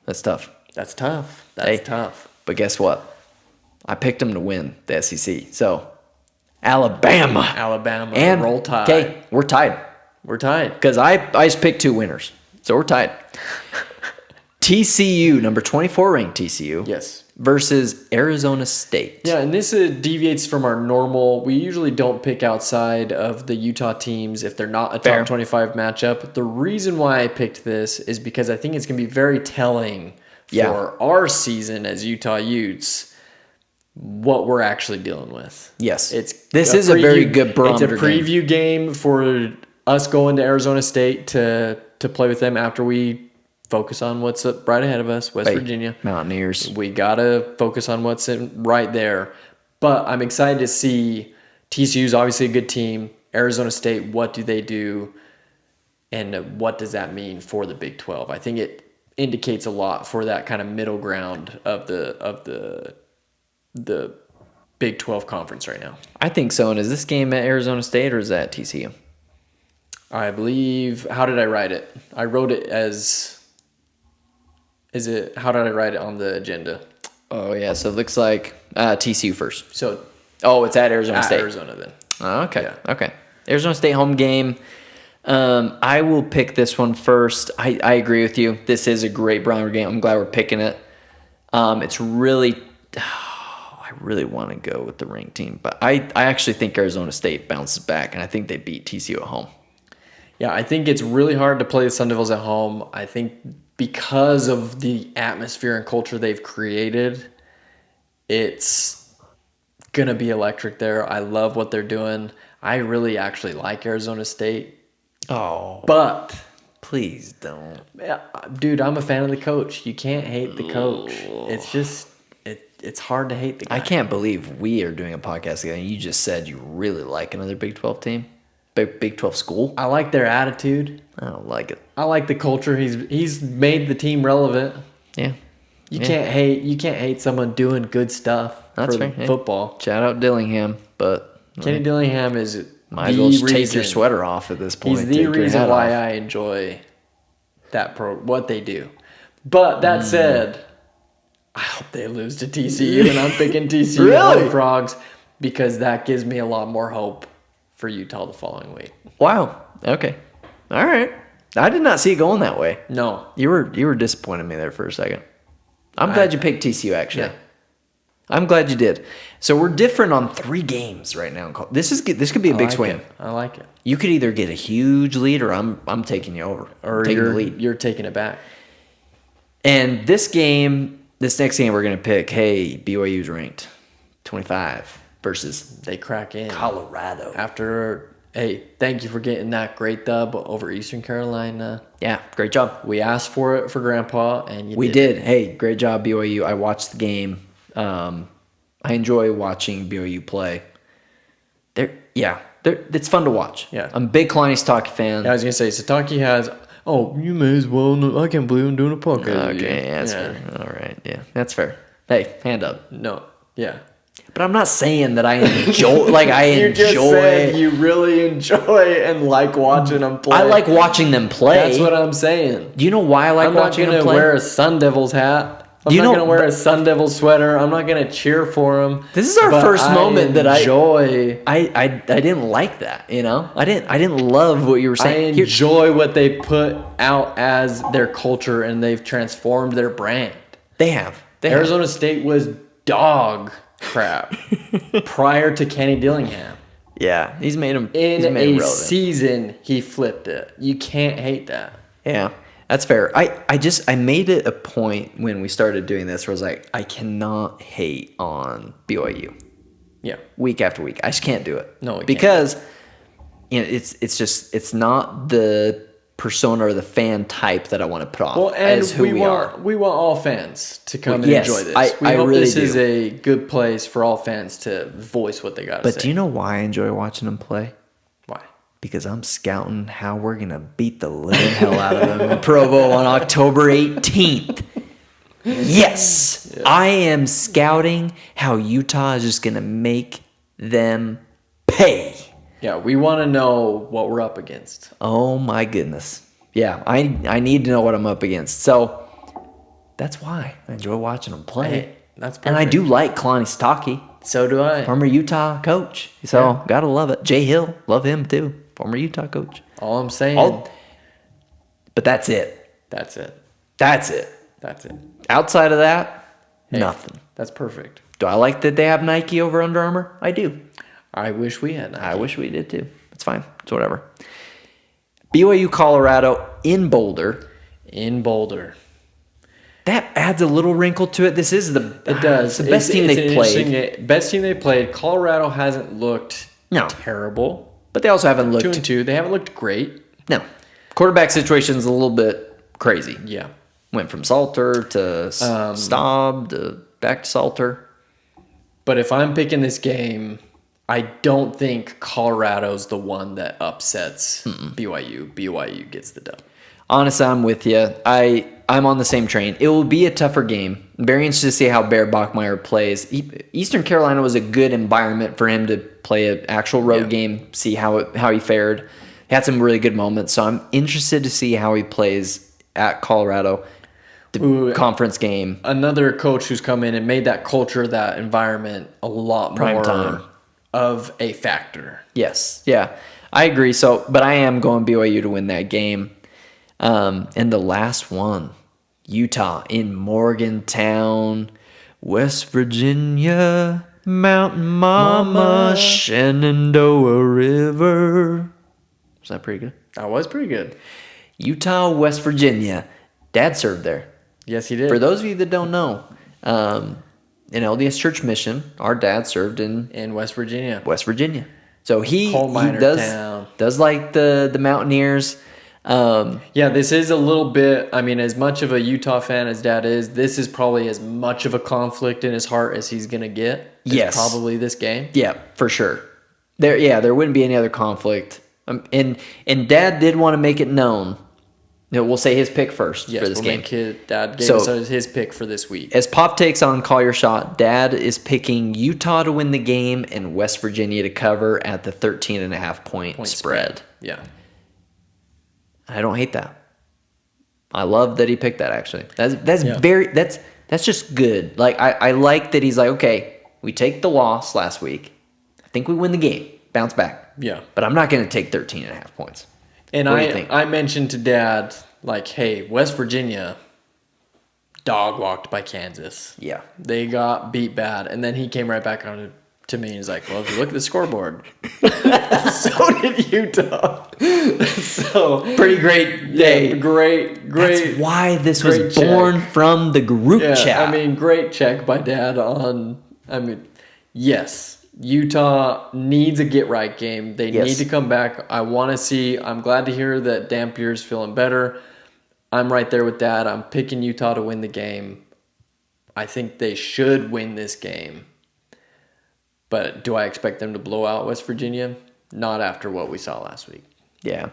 That's tough. That's tough. That's tough. But guess what? I picked them to win the SEC. So, Alabama. And roll tide. Okay, we're tied. We're tied. Because I just picked 2 winners. So, we're tied. TCU, number 24 ranked TCU. Yes. Versus Arizona State. Yeah, and this deviates from our normal. We usually don't pick outside of the Utah teams if they're not a top 25 matchup. The reason why I picked this is because I think it's going to be very telling for our season as Utah Utes what we're actually dealing with. Yes. This is a very good barometer. It's a preview game for us going to Arizona State to play with them after we focus on what's right ahead of us, West Virginia. Mountaineers. We got to focus on what's right there. But I'm excited to see TCU's obviously a good team. Arizona State, what do they do? And what does that mean for the Big 12? I think it indicates a lot for that kind of middle ground of the Big 12 conference right now. I think so. And is this game at Arizona State or is that TCU? I believe, how did I write it? I wrote it as... how did I write it on the agenda? Oh, yeah. So it looks like TCU first. So, it's at Arizona State. Arizona then. Oh, okay. Yeah. Okay. Arizona State home game. I will pick this one first. I agree with you. This is a great barometer game. I'm glad we're picking it. It's really... I really want to go with the ranked team. But I actually think Arizona State bounces back, and I think they beat TCU at home. Yeah, I think it's really hard to play the Sun Devils at home. I think because of the atmosphere and culture they've created, it's going to be electric there. I love what they're doing. I really actually like Arizona State. Oh. But please don't. Dude, I'm a fan of the coach. You can't hate the coach. It's just it's hard to hate the guy. I can't believe we are doing a podcast together and you just said you really like another Big 12 team. Big 12 school. I like their attitude. I don't like it. I like the culture. He's made the team relevant. Yeah. You can't hate someone doing good stuff. That's for fair. Football. Shout out Dillingham, but Kenny Dillingham is might as well just take your sweater off at this point. He's the reason why I enjoy what they do. But that said, I hope they lose to TCU, and I'm picking TCU Really? Frogs because that gives me a lot more hope for Utah the following week. Wow. Okay. All right. I did not see it going that way. No. You were disappointing me there for a second. I'm glad you picked TCU, actually. Yeah. I'm glad you did. So we're different on 3 games right now. This could be a big swing. I like it. You could either get a huge lead or I'm taking you over. Or taking the lead. You're taking it back. And this next game we're going to pick, hey, BYU's ranked 25 versus they crack in Colorado. Hey, thank you for getting that great dub over Eastern Carolina. Yeah, great job. We asked for it for Grandpa, and we did. Hey, great job, BYU. I watched the game. I enjoy watching BYU play. It's fun to watch. Yeah. I'm a big Kalani Sitake fan. Yeah, I was going to say, Sitake has... Oh, you may as well... I can't believe I'm doing a podcast. Okay, that's fair. All right, yeah, that's fair. Hey, hand up. No, yeah. But I'm not saying that I enjoy... You just said you really enjoy and like watching them play. I like watching them play. That's what I'm saying. Do you know why I like watching them play? I'm not going to wear a Sun Devils hat. I'm not going to wear a Sun Devils sweater. I'm not going to cheer for them. This is our first moment that I enjoy. I didn't like that, you know? I didn't love what you were saying. I enjoy what they put out as their culture, and they've transformed their brand. They have. Arizona State was dog crap prior to Kenny Dillingham. Yeah, he's made him in a relevant. Season. He flipped it. You can't hate that. Yeah, that's fair. I made it a point when we started doing this where I was like, I cannot hate on BYU. Yeah. Week after week. I just can't do it. No, because it's not the persona or the fan type that I want to put off as who we are. We want all fans to come and yes, enjoy this. I hope really this do. is a good place for all fans to voice what they got to say. But do you know why I enjoy watching them play? Why? Because I'm scouting how we're going to beat the living hell out of them in Provo on October 18th. Yes. Yeah. I am scouting how Utah is just going to make them pay. Yeah, we want to know what we're up against. Oh, my goodness. Yeah, I need to know what I'm up against. So that's why I enjoy watching them play. Hey, that's perfect. And I do like Kalani Stockey. So do I. Former Utah coach. So, gotta love it. Jay Hill, love him too. Former Utah coach. All I'm saying. But that's it. That's it. That's it. That's it. Outside of that, nothing. That's perfect. Do I like that they have Nike over Under Armour? I do. I wish we had Nike. I wish we did too. It's fine. It's whatever. BYU Colorado in Boulder. In Boulder. That adds a little wrinkle to it. This is the best team they've played. Best team they've played. Colorado hasn't looked terrible. But they also haven't looked 2-2. They haven't looked great. No. Quarterback situation's a little bit crazy. Yeah. Went from Salter to Staub to back to Salter. But if I'm picking this game, I don't think Colorado's the one that upsets BYU. BYU gets the dub. Honestly, I'm with you. I'm on the same train. It will be a tougher game. Very interested to see how Bear Bachmeier plays. Eastern Carolina was a good environment for him to play an actual road game, see how he fared. He had some really good moments, so I'm interested to see how he plays at Colorado. Conference game. Another coach who's come in and made that culture, that environment a lot more of a factor. Yes. Yeah. I agree. But I am going BYU to win that game. And the last one, Utah in Morgantown, West Virginia, Mountain Mama, Shenandoah River. Was that pretty good? That was pretty good. Utah, West Virginia. Dad served there. Yes, he did. For those of you that don't know, in LDS Church Mission, our dad served in West Virginia. So he does like the Mountaineers. This is a little bit, as much of a Utah fan as Dad is, this is probably as much of a conflict in his heart as he's going to get. Yes. Probably this game. Yeah, for sure. There wouldn't be any other conflict. And Dad did want to make it known. We'll say his pick first for this game. Dad gave us his pick for this week. As Pop takes on Call Your Shot, Dad is picking Utah to win the game and West Virginia to cover at the 13.5 point spread. Yeah. I don't hate that. I love that he picked that, actually. That's just good. Like I like that he's like, okay, we take the loss last week. I think we win the game. Bounce back. Yeah. But I'm not going to take 13.5 points. And I mentioned to Dad, like, hey, West Virginia dog walked by Kansas. Yeah. They got beat bad. And then he came right back on to me and he's like, well, if you look at the scoreboard, so did Utah. So pretty great day. Yeah, great. That's why this was born from the group chat. Great check by Dad on, yes. Utah needs a get-right game. They need to come back. I'm glad to hear that Dampier's feeling better. I'm right there with Dad. I'm picking Utah to win the game. I think they should win this game. But do I expect them to blow out West Virginia? Not after what we saw last week. Yeah.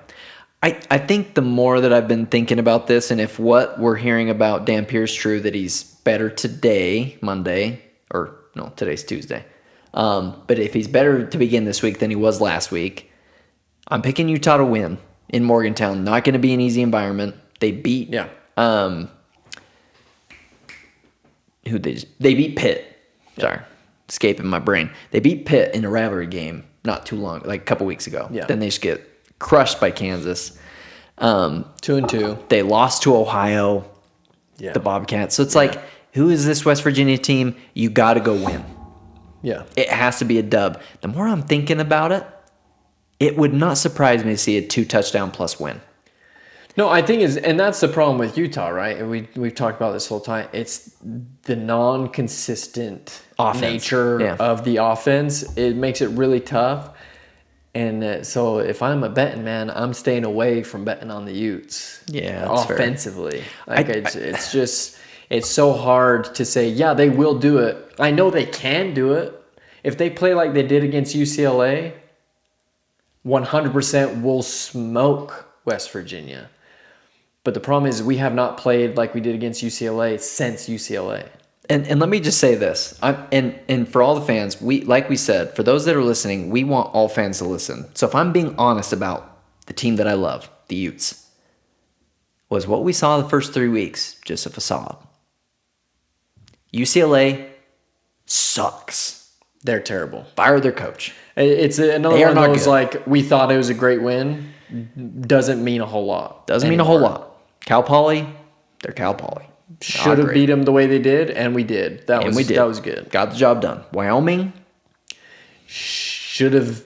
I think the more that I've been thinking about this, and if what we're hearing about Dampier's true, that he's better today, Monday, or no, today's Tuesday. But if he's better to begin this week than he was last week, I'm picking Utah to win in Morgantown. Not going to be an easy environment. They beat they beat Pitt. Sorry, escaping my brain. They beat Pitt in a rivalry game not too long, like a couple weeks ago. Yeah. Then they just get crushed by Kansas. 2-2. They lost to Ohio, the Bobcats. So it's like, who is this West Virginia team? You got to go win. Yeah. It has to be a dub. The more I'm thinking about it, it would not surprise me to see a 2-touchdown plus win. No, I think and that's the problem with Utah, right? And we've talked about this whole time. It's the non-consistent nature of the offense. It makes it really tough. And so if I'm a betting man, I'm staying away from betting on the Utes. Yeah, offensively. Like it's just it's so hard to say, yeah, they will do it. I know they can do it. If they play like they did against UCLA, 100% will smoke West Virginia. But the problem is we have not played like we did against UCLA since UCLA. And let me just say this, and for all the fans, like we said, for those that are listening, we want all fans to listen. So if I'm being honest about the team that I love, the Utes, was what we saw the first 3 weeks just a facade. UCLA sucks. They're terrible. Fire their coach. It's another one of those like we thought it was a great win. Doesn't mean a whole lot. Doesn't mean a whole lot. Cal Poly, they're Cal Poly. Should have beat them the way they did, and we did. That was good. Got the job done. Wyoming should have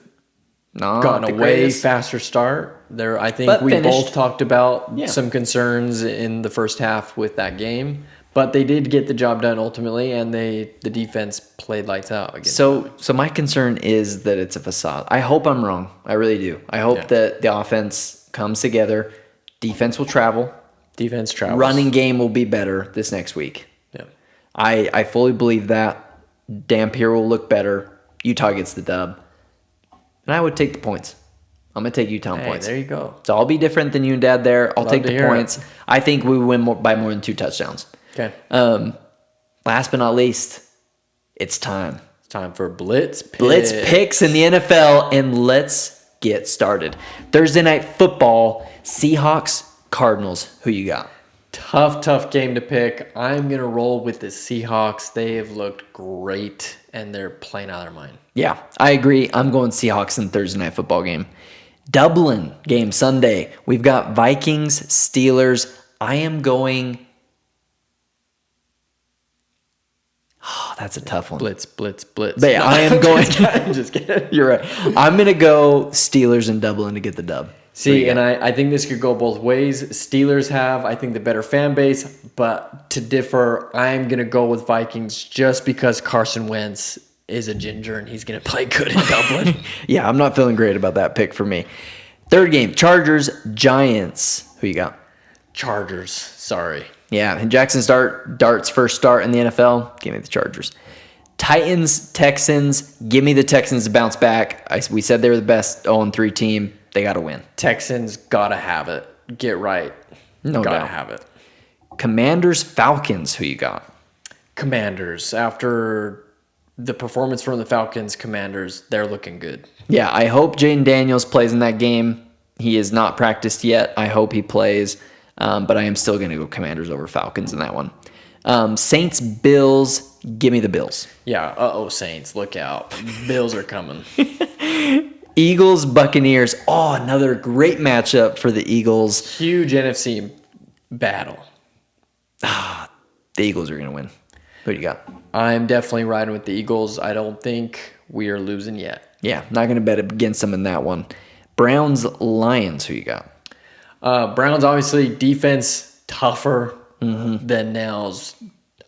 gotten a way faster start. I think we both talked about some concerns in the first half with that game, but they did get the job done ultimately, and the defense played lights out again. So my concern is that it's a facade. I hope I'm wrong. I really do. I hope that the offense comes together. Defense will travel. Defense travels. Running game will be better this next week. Yeah, I fully believe that. Dampier will look better. Utah gets the dub. And I would take the points. I'm going to take Utah points. There you go. So I'll be different than you and Dad there. I'll take the points. I think we win by more than 2 touchdowns. Okay. Last but not least, it's time. It's time for Blitz Picks. Blitz Picks in the NFL, and let's get started. Thursday Night Football, Seahawks, Cardinals. Who you got? Tough game to pick. I'm going to roll with the Seahawks. They have looked great, and they're playing out of their mind. Yeah, I agree. I'm going Seahawks in the Thursday Night Football game. Dublin game Sunday. We've got Vikings, Steelers. I am going... Oh, that's a tough one. Blitz. But yeah, I am going... I'm just kidding. You're right. I'm going to go Steelers in Dublin to get the dub. See, and I think this could go both ways. Steelers have, I think, the better fan base, but to differ, I'm going to go with Vikings just because Carson Wentz is a ginger and he's going to play good in Dublin. Yeah, I'm not feeling great about that pick for me. Third game, Chargers, Giants. Who you got? Chargers, sorry. Yeah, and Jackson Dart's first start in the NFL. Give me the Chargers. Titans, Texans. Give me the Texans to bounce back. We said they were the best 0-3 team. They got to win. Texans got to have it. Get right. No doubt. Got to have it. Commanders, Falcons. Who you got? Commanders. After the performance from the Falcons, Commanders, they're looking good. Yeah, I hope Jaden Daniels plays in that game. He has not practiced yet. I hope he plays. But I am still going to go Commanders over Falcons in that one. Saints, Bills. Give me the Bills. Yeah, Saints. Look out. Bills are coming. Eagles, Buccaneers. Oh, another great matchup for the Eagles. Huge NFC battle. The Eagles are going to win. Who do you got? I'm definitely riding with the Eagles. I don't think we are losing yet. Yeah, not going to bet against them in that one. Browns, Lions. Who you got? Browns, obviously, defense tougher than Nails.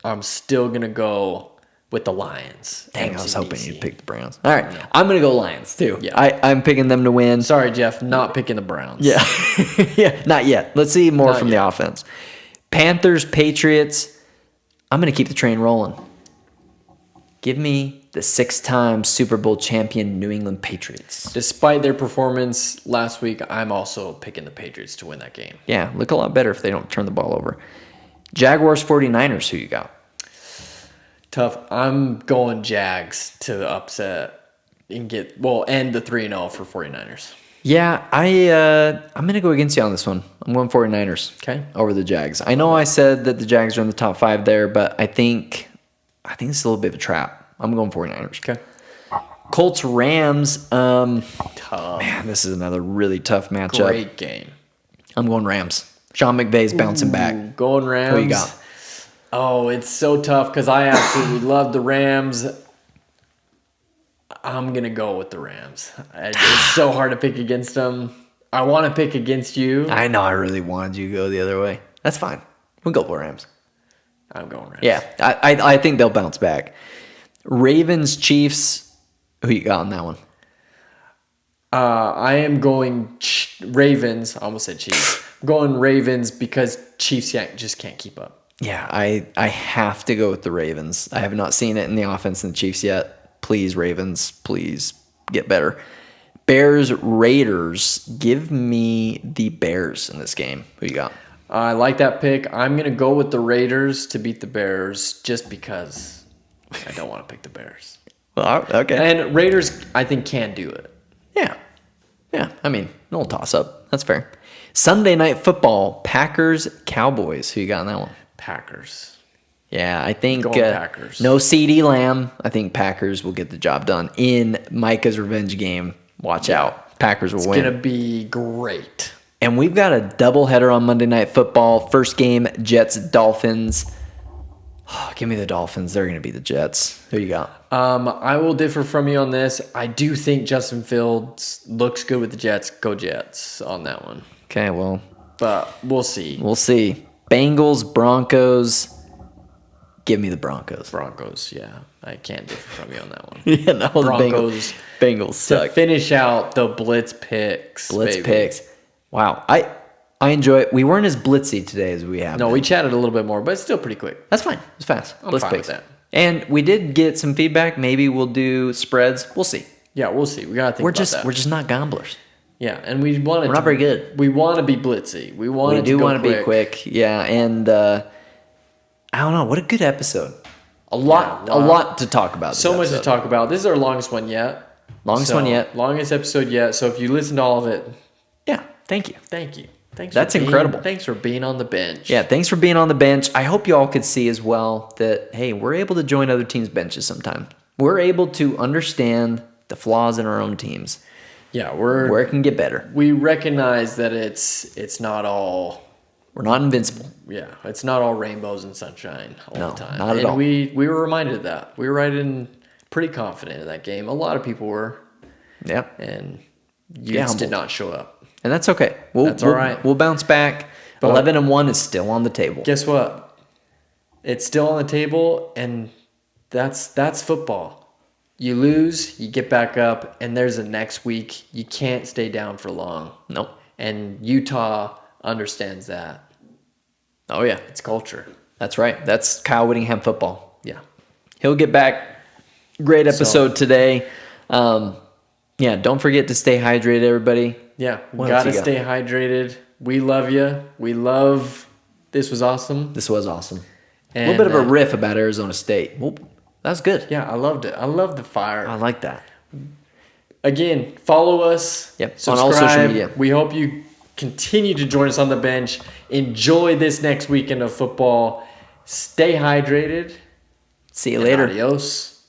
I'm still going to go with the Lions. Dang, I was hoping you'd pick the Browns. All right, I'm going to go Lions, too. Yeah. I'm picking them to win. Sorry, Jeff, not picking the Browns. Yeah, yeah, not yet. Let's see more from the offense. Panthers, Patriots. I'm going to keep the train rolling. Give me the 6-time Super Bowl champion New England Patriots. Despite their performance last week, I'm also picking the Patriots to win that game. Yeah, look a lot better if they don't turn the ball over. Jaguars, 49ers. Who you got? Tough. I'm going Jags to upset and end the 3-0 for 49ers. Yeah, I'm going to go against you on this one. I'm going 49ers. Okay. Over the Jags. I know I said that the Jags are in the top 5 there, but I think it's a little bit of a trap. I'm going 49ers. Okay. Colts, Rams. Tough. Man, this is another really tough matchup. Great game. I'm going Rams. Sean McVay's bouncing back. Going Rams. Who you got? Oh, it's so tough because I absolutely love the Rams. I'm going to go with the Rams. It's so hard to pick against them. I want to pick against you. I know I really wanted you to go the other way. That's fine. We'll go for Rams. I'm going Rams. Yeah, I think they'll bounce back. Ravens, Chiefs. Who you got on that one? I am going Ravens. I almost said Chiefs. I'm going Ravens because Chiefs just can't keep up. Yeah, I have to go with the Ravens. I have not seen it in the offense in the Chiefs yet. Please, Ravens, please get better. Bears, Raiders. Give me the Bears in this game. Who you got? I like that pick. I'm going to go with the Raiders to beat the Bears just because I don't want to pick the Bears. Well, okay. And Raiders, I think, can do it. Yeah. I mean, no toss-up. That's fair. Sunday Night Football, Packers, Cowboys. Who you got on that one? Packers. Yeah, I think Packers. No CeeDee Lamb. I think Packers will get the job done in Micah's revenge game. Watch out. Packers will win. It's going to be great. And we've got a doubleheader on Monday Night Football. First game, Jets-Dolphins. Oh, give me the Dolphins. They're going to be the Jets. Who you got? I will differ from you on this. I do think Justin Fields looks good with the Jets. Go Jets on that one. Okay, well. But we'll see. We'll see. Bengals, Broncos. Give me the Broncos. Broncos, yeah. I can't differ from you on that one. Yeah, no, Broncos. The Bengals suck. To finish out the blitz picks. Picks. Wow. I enjoy it. We weren't as blitzy today as we have. No, we chatted a little bit more, but it's still pretty quick. That's fine. It's fast. I'm fine with that. And we did get some feedback. Maybe we'll do spreads. We'll see. Yeah, we'll see. We gotta think about that. We're just not gamblers. Yeah, and we're not very good. We want to be blitzy. We do want to be quick. Yeah, and I don't know. What a good episode. A lot to talk about. So much to talk about. This is our longest one yet. Longest episode yet. So if you listen to all of it, yeah, thank you. That's incredible. Thanks for being on the bench. Yeah, thanks for being on the bench. I hope you all could see as well that, hey, we're able to join other teams' benches sometimes. We're able to understand the flaws in our own teams. Yeah, where it can get better. We recognize that it's not all. We're not invincible. Yeah, it's not all rainbows and sunshine all the time. Not at all. We were reminded of that. We were pretty confident in that game. A lot of people were. Yeah. And you just did not show up. And that's okay. That's all right. We'll bounce back. 11-1 is still on the table. Guess what? It's still on the table, and that's football. You lose, you get back up, and there's a next week. You can't stay down for long. Nope. And Utah understands that. Oh, yeah. It's culture. That's right. That's Kyle Whittingham football. Yeah. He'll get back. Great episode today. Yeah, don't forget to stay hydrated, everybody. Yeah, we gotta stay hydrated. We love you. This was awesome. This was awesome. And, a little bit of a riff about Arizona State. Well, that's good. Yeah, I loved it. I love the fire. I like that. Again, follow us. Yep, subscribe. On all social media. We hope you continue to join us on the bench. Enjoy this next weekend of football. Stay hydrated. See you later. Adios.